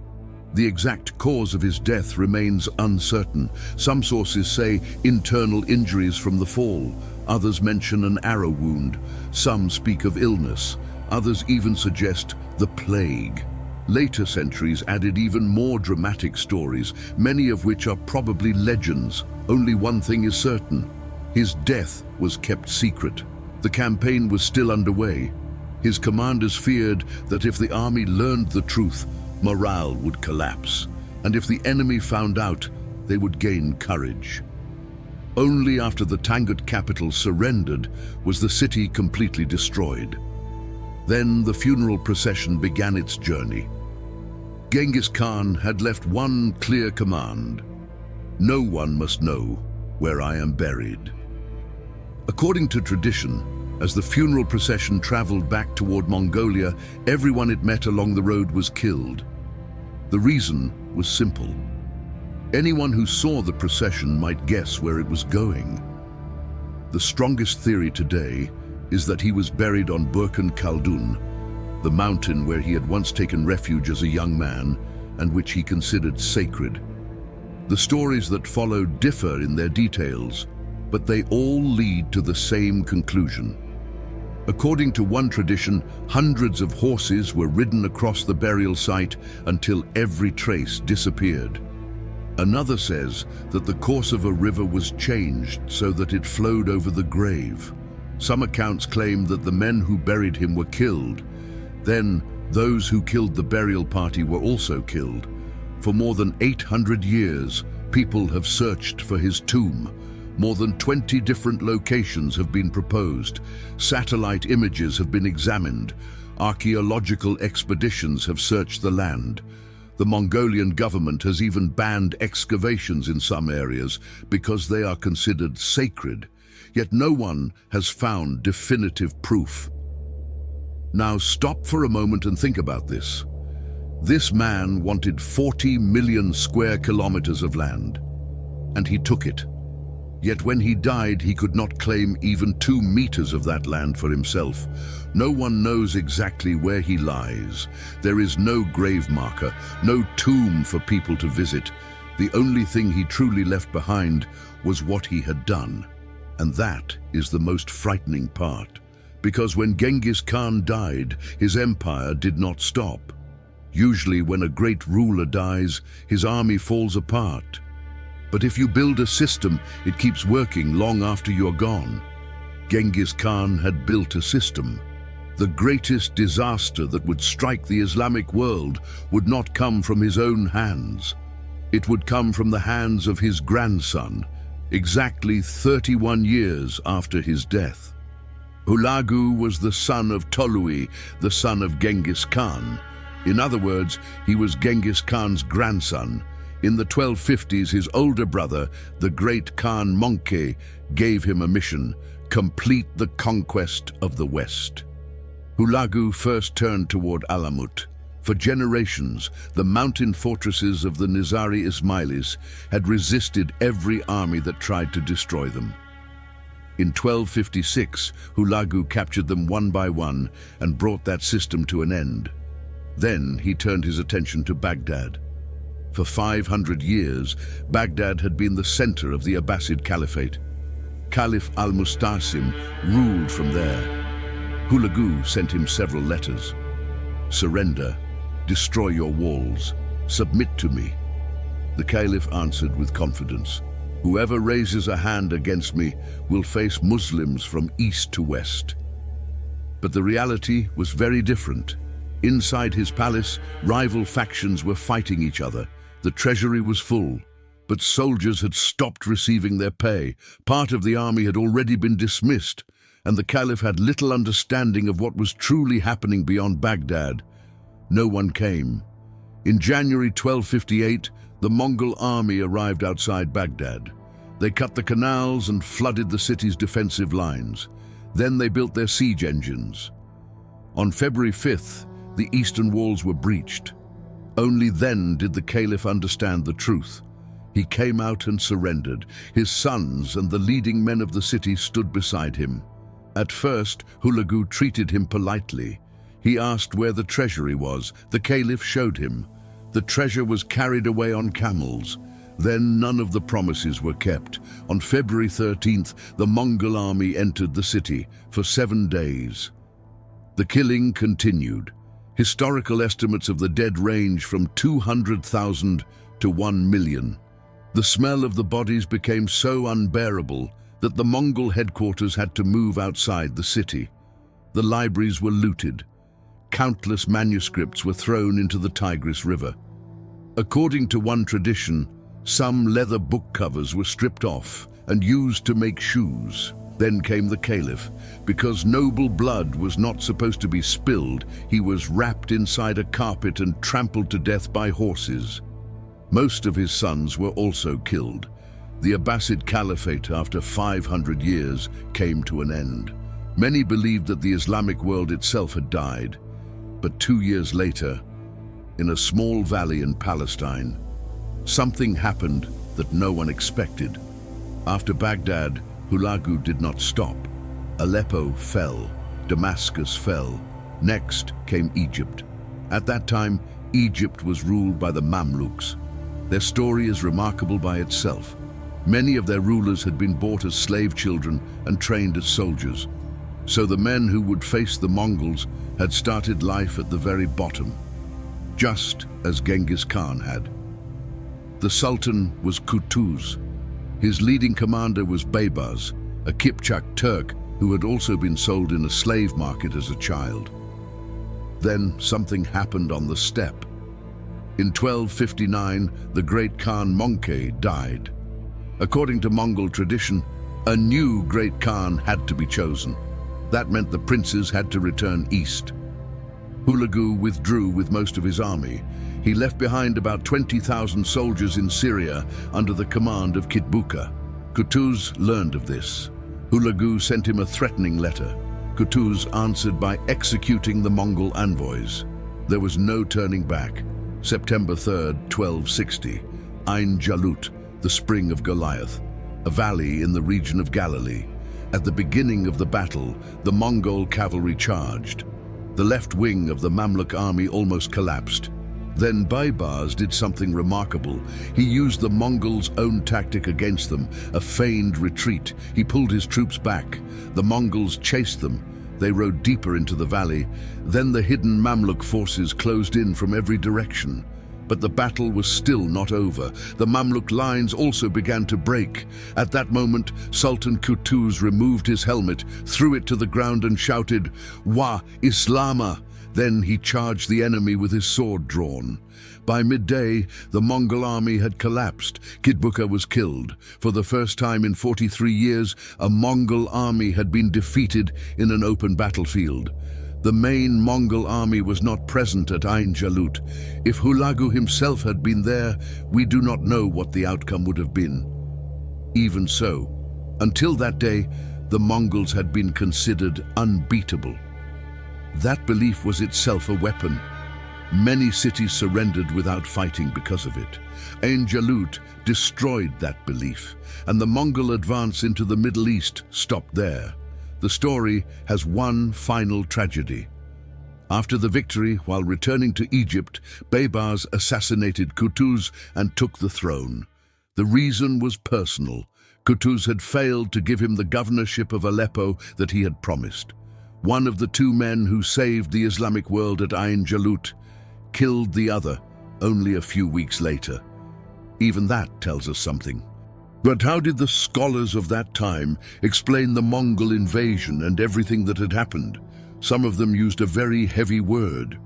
The exact cause of his death remains uncertain. Some sources say internal injuries from the fall. Others mention an arrow wound. Some speak of illness. Others even suggest the plague. Later centuries added even more dramatic stories, many of which are probably legends. Only one thing is certain: his death was kept secret. The campaign was still underway. His commanders feared that if the army learned the truth, morale would collapse, and if the enemy found out, they would gain courage. Only after the Tangut capital surrendered was the city completely destroyed. Then the funeral procession began its journey. Genghis Khan had left one clear command: no one must know where I am buried. According to tradition, as the funeral procession traveled back toward Mongolia, everyone it met along the road was killed. The reason was simple. Anyone who saw the procession might guess where it was going. The strongest theory today is that he was buried on Burkan Khaldun, the mountain where he had once taken refuge as a young man and which he considered sacred. The stories that follow differ in their details, but they all lead to the same conclusion. According to one tradition, hundreds of horses were ridden across the burial site until every trace disappeared. Another says that the course of a river was changed so that it flowed over the grave. Some accounts claim that the men who buried him were killed. Then, those who killed the burial party were also killed. For more than 800 years, people have searched for his tomb. More than 20 different locations have been proposed. Satellite images have been examined. Archaeological expeditions have searched the land. The Mongolian government has even banned excavations in some areas because they are considered sacred. Yet no one has found definitive proof. Now stop for a moment and think about this. This man wanted 40 million square kilometers of land, and he took it. Yet when he died, he could not claim even 2 meters of that land for himself. No one knows exactly where he lies. There is no grave marker, no tomb for people to visit. The only thing he truly left behind was what he had done. And that is the most frightening part. Because when Genghis Khan died, his empire did not stop. Usually when a great ruler dies, his army falls apart. But if you build a system, it keeps working long after you're gone. Genghis Khan had built a system. The greatest disaster that would strike the Islamic world would not come from his own hands. It would come from the hands of his grandson, exactly 31 years after his death. Hulagu was the son of Tolui, the son of Genghis Khan. In other words, he was Genghis Khan's grandson. In the 1250s, his older brother, the great Khan Möngke, gave him a mission: complete the conquest of the West. Hulagu first turned toward Alamut. For generations, the mountain fortresses of the Nizari Ismailis had resisted every army that tried to destroy them. In 1256, Hulagu captured them one by one and brought that system to an end. Then he turned his attention to Baghdad. For 500 years, Baghdad had been the center of the Abbasid Caliphate. Caliph al-Mustasim ruled from there. Hulagu sent him several letters. "Surrender, destroy your walls, submit to me." The Caliph answered with confidence, "Whoever raises a hand against me will face Muslims from east to west." But the reality was very different. Inside his palace, rival factions were fighting each other. The treasury was full, but soldiers had stopped receiving their pay. Part of the army had already been dismissed, and the Caliph had little understanding of what was truly happening beyond Baghdad. No one came. In January 1258, the Mongol army arrived outside Baghdad. They cut the canals and flooded the city's defensive lines. Then they built their siege engines. On February 5th, the eastern walls were breached. Only then did the Caliph understand the truth. He came out and surrendered. His sons and the leading men of the city stood beside him. At first, Hulagu treated him politely. He asked where the treasury was. The Caliph showed him. The treasure was carried away on camels. Then none of the promises were kept. On February 13th, the Mongol army entered the city for 7 days. The killing continued. Historical estimates of the dead range from 200,000 to 1 million. The smell of the bodies became so unbearable that the Mongol headquarters had to move outside the city. The libraries were looted. Countless manuscripts were thrown into the Tigris River. According to one tradition, some leather book covers were stripped off and used to make shoes. Then came the Caliph. Because noble blood was not supposed to be spilled, he was wrapped inside a carpet and trampled to death by horses. Most of his sons were also killed. The Abbasid Caliphate, after 500 years, came to an end. Many believed that the Islamic world itself had died. But 2 years later, in a small valley in Palestine, something happened that no one expected. After Baghdad, Hulagu did not stop. Aleppo fell. Damascus fell. Next came Egypt. At that time, Egypt was ruled by the Mamluks. Their story is remarkable by itself. Many of their rulers had been bought as slave children and trained as soldiers. So the men who would face the Mongols had started life at the very bottom, just as Genghis Khan had. The Sultan was Qutuz. His leading commander was Baybars, a Kipchak Turk who had also been sold in a slave market as a child. Then something happened on the steppe. In 1259, the great Khan Möngke died. According to Mongol tradition, a new great Khan had to be chosen. That meant the princes had to return east. Hulagu withdrew with most of his army. He left behind about 20,000 soldiers in Syria under the command of Kitbuka. Qutuz learned of this. Hulagu sent him a threatening letter. Qutuz answered by executing the Mongol envoys. There was no turning back. September 3rd, 1260, Ain Jalut, the spring of Goliath, a valley in the region of Galilee. At the beginning of the battle, the Mongol cavalry charged. The left wing of the Mamluk army almost collapsed. Then Baybars did something remarkable. He used the Mongols' own tactic against them, a feigned retreat. He pulled his troops back. The Mongols chased them. They rode deeper into the valley. Then the hidden Mamluk forces closed in from every direction. But the battle was still not over. The Mamluk lines also began to break. At that moment, Sultan Qutuz removed his helmet, threw it to the ground and shouted, "Wa Islama!" Then he charged the enemy with his sword drawn. By midday, the Mongol army had collapsed. Kitbuka was killed. For the first time in 43 years, a Mongol army had been defeated in an open battlefield. The main Mongol army was not present at Ain Jalut. If Hulagu himself had been there, we do not know what the outcome would have been. Even so, until that day, the Mongols had been considered unbeatable. That belief was itself a weapon. Many cities surrendered without fighting because of it. Ain Jalut destroyed that belief, and the Mongol advance into the Middle East stopped there. The story has one final tragedy. After the victory, while returning to Egypt, Baybars assassinated Qutuz and took the throne. The reason was personal. Qutuz had failed to give him the governorship of Aleppo that he had promised. One of the two men who saved the Islamic world at Ain Jalut killed the other only a few weeks later. Even that tells us something. But how did the scholars of that time explain the Mongol invasion and everything that had happened? Some of them used a very heavy word.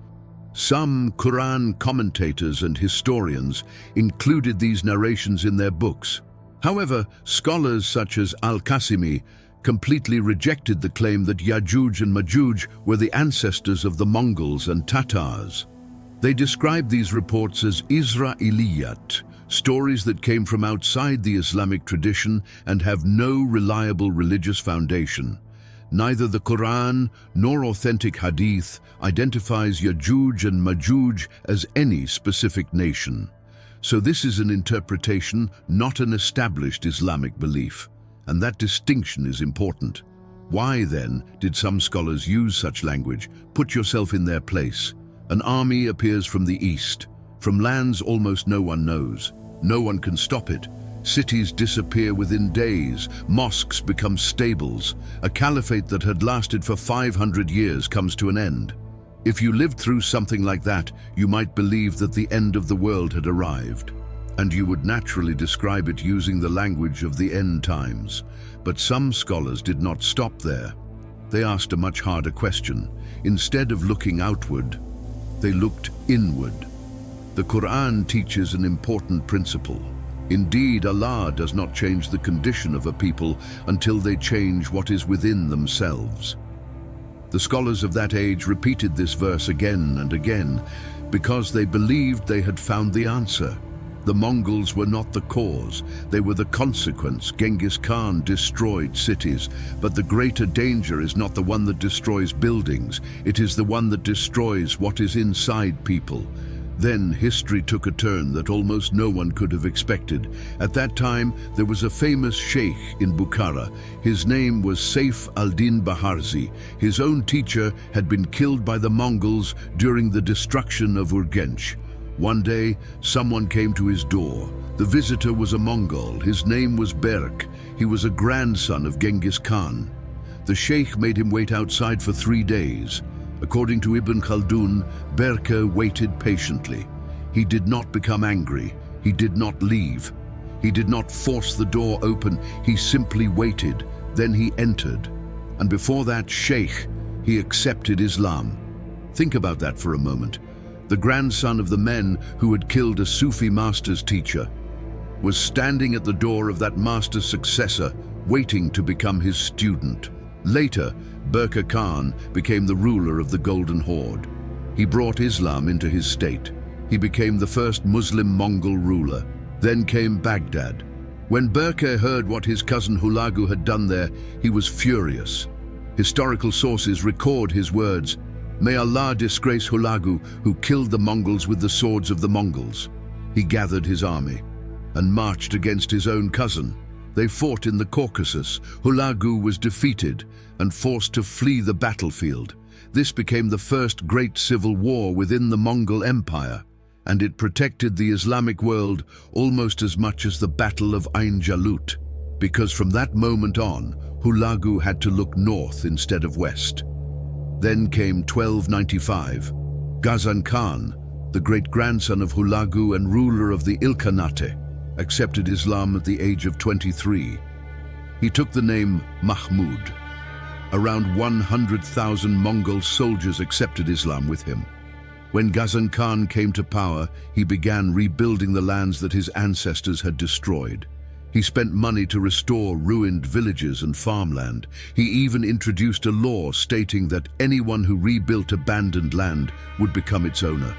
Some Quran commentators and historians included these narrations in their books. However, scholars such as Al-Qasimi completely rejected the claim that Yajuj and Majuj were the ancestors of the Mongols and Tatars. They described these reports as Israeliyat, stories that came from outside the Islamic tradition and have no reliable religious foundation. Neither the Quran nor authentic hadith identifies Yajuj and Majuj as any specific nation. So this is an interpretation, not an established Islamic belief. And that distinction is important. Why, then, did some scholars use such language? Put yourself in their place. An army appears from the east, from lands almost no one knows. No one can stop it. Cities disappear within days. Mosques become stables. A caliphate that had lasted for 500 years comes to an end. If you lived through something like that, you might believe that the end of the world had arrived. and you would naturally describe it using the language of the end times. But some scholars did not stop there. They asked a much harder question. Instead of looking outward, they looked inward. The Quran teaches an important principle. Indeed, Allah does not change the condition of a people until they change what is within themselves. The scholars of that age repeated this verse again and again because they believed they had found the answer. The Mongols were not the cause, they were the consequence. Genghis Khan destroyed cities, but the greater danger is not the one that destroys buildings, it is the one that destroys what is inside people. Then history took a turn that almost no one could have expected. At that time, there was a famous sheikh in Bukhara. His name was Saif al-Din Baharzi. His own teacher had been killed by the Mongols during the destruction of Urgench. One day, someone came to his door. The visitor was a Mongol. His name was Berk. He was a grandson of Genghis Khan. The sheikh made him wait outside for 3 days. According to Ibn Khaldun, Berke waited patiently. He did not become angry. He did not leave. He did not force the door open. He simply waited. Then he entered. And before that sheikh, he accepted Islam. Think about that for a moment. The grandson of the men who had killed a Sufi master's teacher was standing at the door of that master's successor, waiting to become his student. Later, Berke Khan became the ruler of the Golden Horde. He brought Islam into his state. He became the first Muslim Mongol ruler. Then came Baghdad. When Berke heard what his cousin Hulagu had done there, he was furious. Historical sources record his words, "May Allah disgrace Hulagu, who killed the Mongols with the swords of the Mongols." He gathered his army and marched against his own cousin. They fought in the Caucasus. Hulagu was defeated and forced to flee the battlefield. This became the first great civil war within the Mongol Empire, and it protected the Islamic world almost as much as the Battle of Ain Jalut, because from that moment on, Hulagu had to look north instead of west. Then came 1295. Ghazan Khan, the great-grandson of Hulagu and ruler of the Ilkhanate, accepted Islam at the age of 23. He took the name Mahmud. Around 100,000 Mongol soldiers accepted Islam with him. When Ghazan Khan came to power, he began rebuilding the lands that his ancestors had destroyed. He spent money to restore ruined villages and farmland. He even introduced a law stating that anyone who rebuilt abandoned land would become its owner.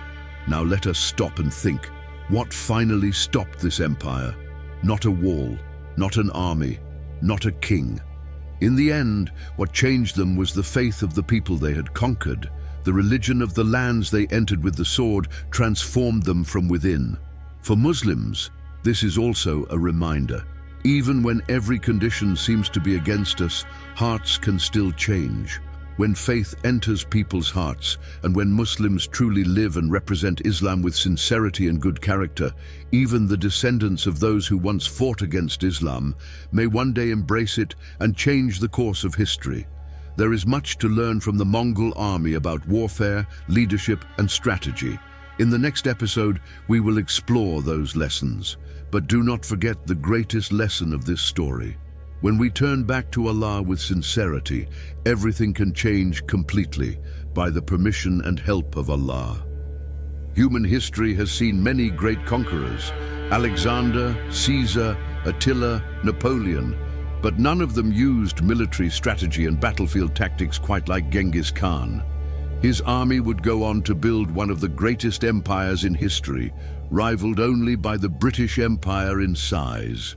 Now let us stop and think. What finally stopped this empire? Not a wall, not an army, not a king. In the end, what changed them was the faith of the people they had conquered. The religion of the lands they entered with the sword transformed them from within. For Muslims, this is also a reminder. Even when every condition seems to be against us, hearts can still change. When faith enters people's hearts, and when Muslims truly live and represent Islam with sincerity and good character, even the descendants of those who once fought against Islam may one day embrace it and change the course of history. There is much to learn from the Mongol army about warfare, leadership, and strategy. In the next episode, we will explore those lessons. But do not forget the greatest lesson of this story. When we turn back to Allah with sincerity, everything can change completely by the permission and help of Allah. Human history has seen many great conquerors: Alexander, Caesar, Attila, Napoleon, but none of them used military strategy and battlefield tactics quite like Genghis Khan. His army would go on to build one of the greatest empires in history, rivaled only by the British Empire in size.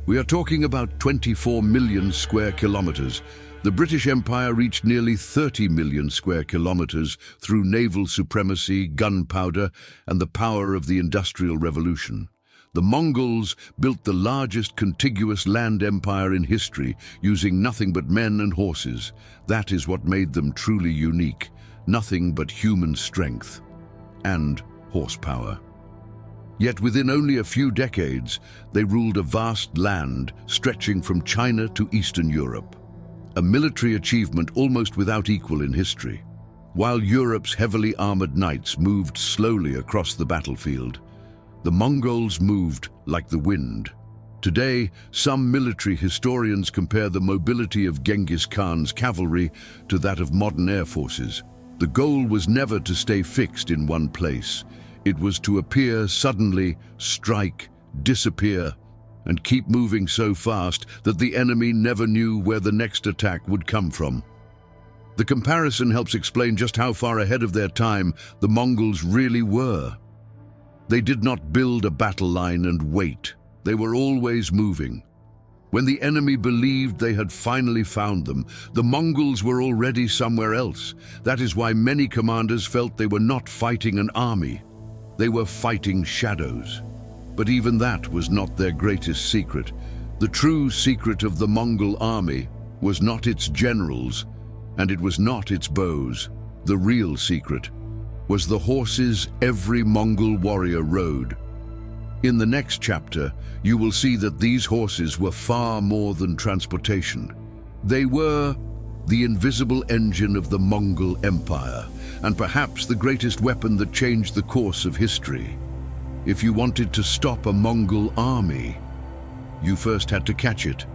We are talking about 24 million square kilometers. The British Empire reached nearly 30 million square kilometers through naval supremacy, gunpowder, and the power of the Industrial Revolution. The Mongols built the largest contiguous land empire in history, using nothing but men and horses. That is what made them truly unique. Nothing but human strength and horsepower. Yet within only a few decades, they ruled a vast land stretching from China to Eastern Europe. A military achievement almost without equal in history. While Europe's heavily armored knights moved slowly across the battlefield, The Mongols moved like the wind. Today, some military historians compare the mobility of Genghis Khan's cavalry to that of modern air forces. The goal was never to stay fixed in one place. It was to appear suddenly, strike, disappear, and keep moving so fast that the enemy never knew where the next attack would come from. The comparison helps explain just how far ahead of their time the Mongols really were. They did not build a battle line and wait. They were always moving. When the enemy believed they had finally found them, the Mongols were already somewhere else. That is why many commanders felt they were not fighting an army. They were fighting shadows. But even that was not their greatest secret. The true secret of the Mongol army was not its generals, and it was not its bows. The real secret was the horses every Mongol warrior rode. In the next chapter, you will see that these horses were far more than transportation. They were the invisible engine of the Mongol Empire, and perhaps the greatest weapon that changed the course of history. If you wanted to stop a Mongol army, you first had to catch it.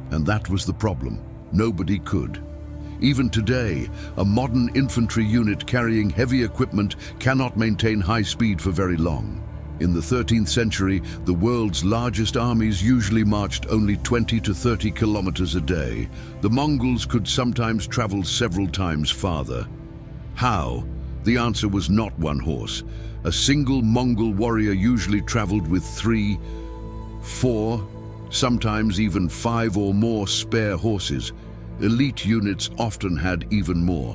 And that was the problem. Nobody could. Even today, a modern infantry unit carrying heavy equipment cannot maintain high speed for very long. In the 13th century, the world's largest armies usually marched only 20 to 30 kilometers a day. The Mongols could sometimes travel several times farther. How? The answer was not one horse. A single Mongol warrior usually traveled with 3, 4, sometimes even 5 or more spare horses. Elite units often had even more.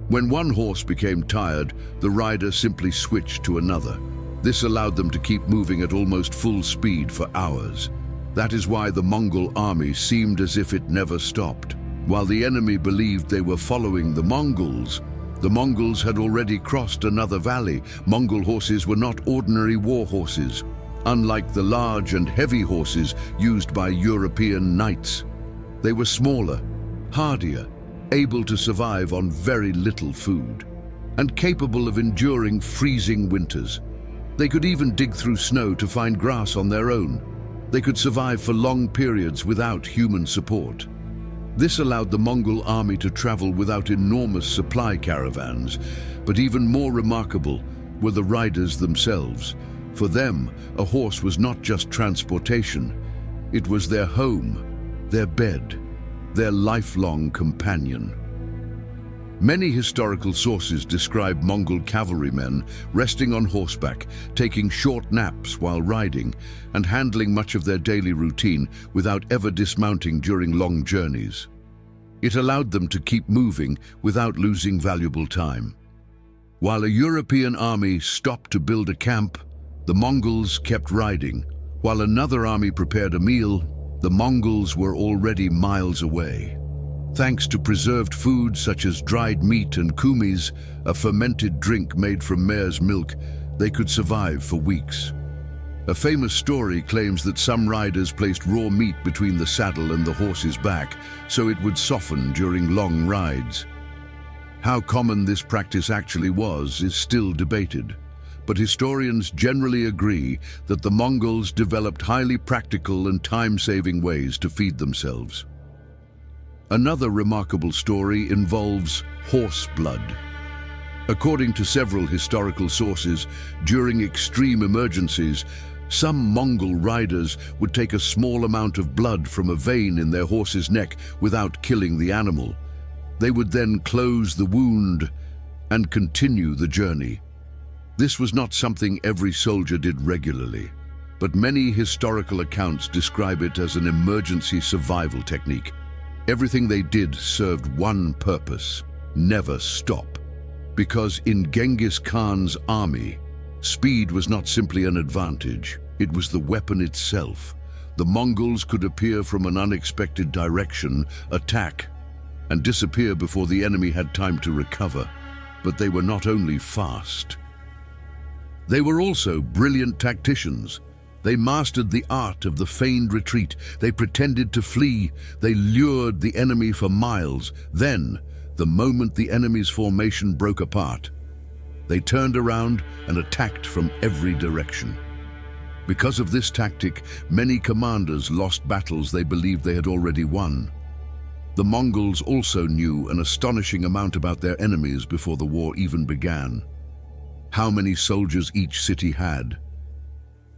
When one horse became tired, the rider simply switched to another. This allowed them to keep moving at almost full speed for hours. That is why the Mongol army seemed as if it never stopped. While the enemy believed they were following the Mongols had already crossed another valley. Mongol horses were not ordinary war horses, unlike the large and heavy horses used by European knights. They were smaller, hardier, able to survive on very little food, and capable of enduring freezing winters. They could even dig through snow to find grass on their own. They could survive for long periods without human support. This allowed the Mongol army to travel without enormous supply caravans, but even more remarkable were the riders themselves. For them, a horse was not just transportation. It was their home, their bed, their lifelong companion. Many historical sources describe Mongol cavalrymen resting on horseback, taking short naps while riding, and handling much of their daily routine without ever dismounting during long journeys. It allowed them to keep moving without losing valuable time. While a European army stopped to build a camp, the Mongols kept riding. While another army prepared a meal, the Mongols were already miles away. Thanks to preserved foods such as dried meat and kumis, a fermented drink made from mare's milk, they could survive for weeks. A famous story claims that some riders placed raw meat between the saddle and the horse's back, so it would soften during long rides. How common this practice actually was is still debated, but historians generally agree that the Mongols developed highly practical and time-saving ways to feed themselves. Another remarkable story involves horse blood. According to several historical sources, during extreme emergencies, some Mongol riders would take a small amount of blood from a vein in their horse's neck without killing the animal. They would then close the wound and continue the journey. This was not something every soldier did regularly, but many historical accounts describe it as an emergency survival technique. Everything they did served one purpose: never stop. Because in Genghis Khan's army, speed was not simply an advantage, it was the weapon itself. The Mongols could appear from an unexpected direction, attack, and disappear before the enemy had time to recover. But they were not only fast, they were also brilliant tacticians. They mastered the art of the feigned retreat. They pretended to flee. They lured the enemy for miles. Then, the moment the enemy's formation broke apart, they turned around and attacked from every direction. Because of this tactic, many commanders lost battles they believed they had already won. The Mongols also knew an astonishing amount about their enemies before the war even began. How many soldiers each city had,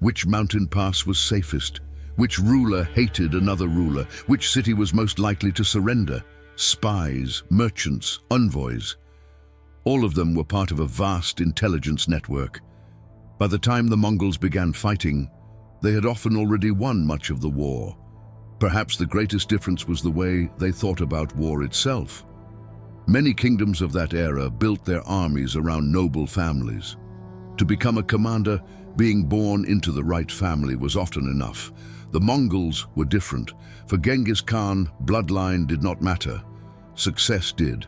which mountain pass was safest, which ruler hated another ruler, which city was most likely to surrender, spies, merchants, envoys. All of them were part of a vast intelligence network. By the time the Mongols began fighting, they had often already won much of the war. Perhaps the greatest difference was the way they thought about war itself. Many kingdoms of that era built their armies around noble families. To become a commander, being born into the right family was often enough. The Mongols were different. For Genghis Khan, bloodline did not matter. Success did.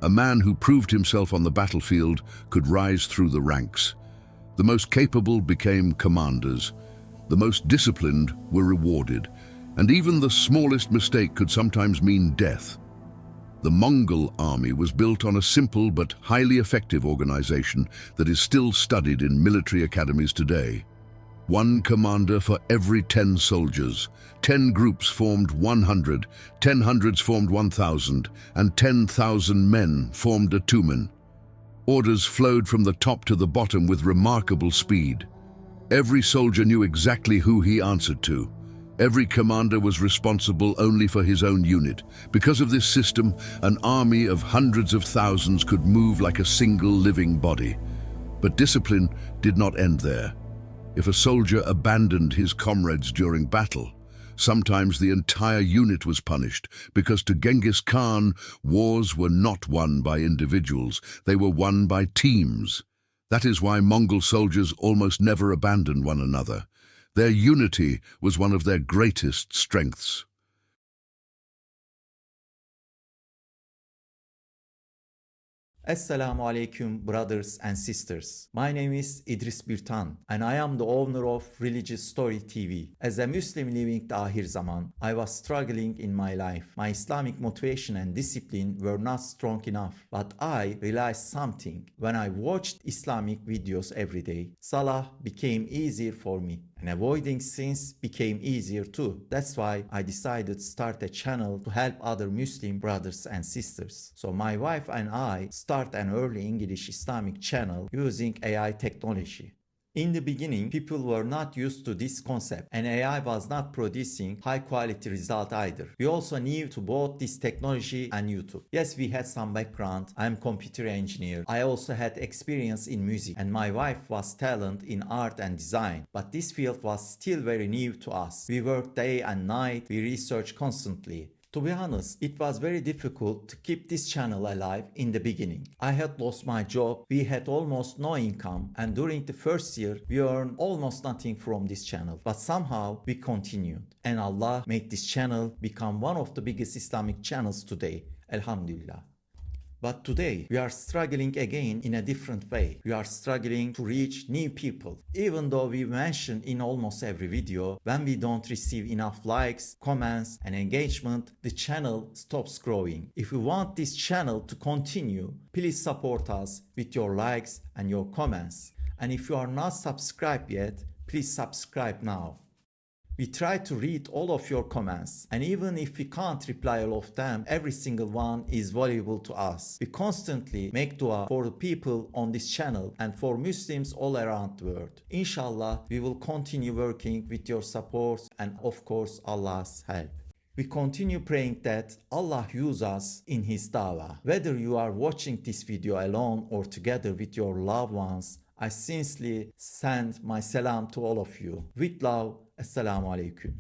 A man who proved himself on the battlefield could rise through the ranks. The most capable became commanders. The most disciplined were rewarded. And even the smallest mistake could sometimes mean death. The Mongol army was built on a simple but highly effective organization that is still studied in military academies today. One commander for every 10 soldiers. 10 groups formed 100, 10 hundreds formed 1,000, and 10,000 men formed a Temüjin. Orders flowed from the top to the bottom with remarkable speed. Every soldier knew exactly who he answered to. Every commander was responsible only for his own unit. Because of this system, an army of hundreds of thousands could move like a single living body. But discipline did not end there. If a soldier abandoned his comrades during battle, sometimes the entire unit was punished, because to Genghis Khan, wars were not won by individuals, they were won by teams. That is why Mongol soldiers almost never abandoned one another. Their unity was one of their greatest strengths.
Assalamu alaikum, brothers and sisters. My name is Idris Birtan and I am the owner of Religious Story TV. As a Muslim living the Ahir Zaman, I was struggling in my life. My Islamic motivation and discipline were not strong enough, but I realized something. When I watched Islamic videos every day, Salah became easier for me. And avoiding sins became easier too. That's why I decided to start a channel to help other Muslim brothers and sisters. So my wife and I start an early English Islamic channel using AI technology. In the beginning, people were not used to this concept and AI was not producing high quality result either. We also knew to both this technology and YouTube. Yes, we had some background. I'm computer engineer. I also had experience in music and my wife was talent in art and design. But this field was still very new to us. We worked day and night. We researched constantly. To be honest, it was very difficult to keep this channel alive in the beginning. I had lost my job, we had almost no income, and during the first year, we earned almost nothing from this channel. But somehow, we continued. And Allah made this channel become one of the biggest Islamic channels today. Alhamdulillah. But today, we are struggling again in a different way. We are struggling to reach new people. Even though we mention in almost every video, when we don't receive enough likes, comments, and engagement, the channel stops growing. If you want this channel to continue, please support us with your likes and your comments. And if you are not subscribed yet, please subscribe now. We try to read all of your comments, and even if we can't reply all of them, every single one is valuable to us. We constantly make dua for the people on this channel and for Muslims all around the world. Inshallah, we will continue working with your support and of course Allah's help. We continue praying that Allah use us in His dawah. Whether you are watching this video alone or together with your loved ones, I sincerely send my salam to all of you. With love, Assalamu alaikum.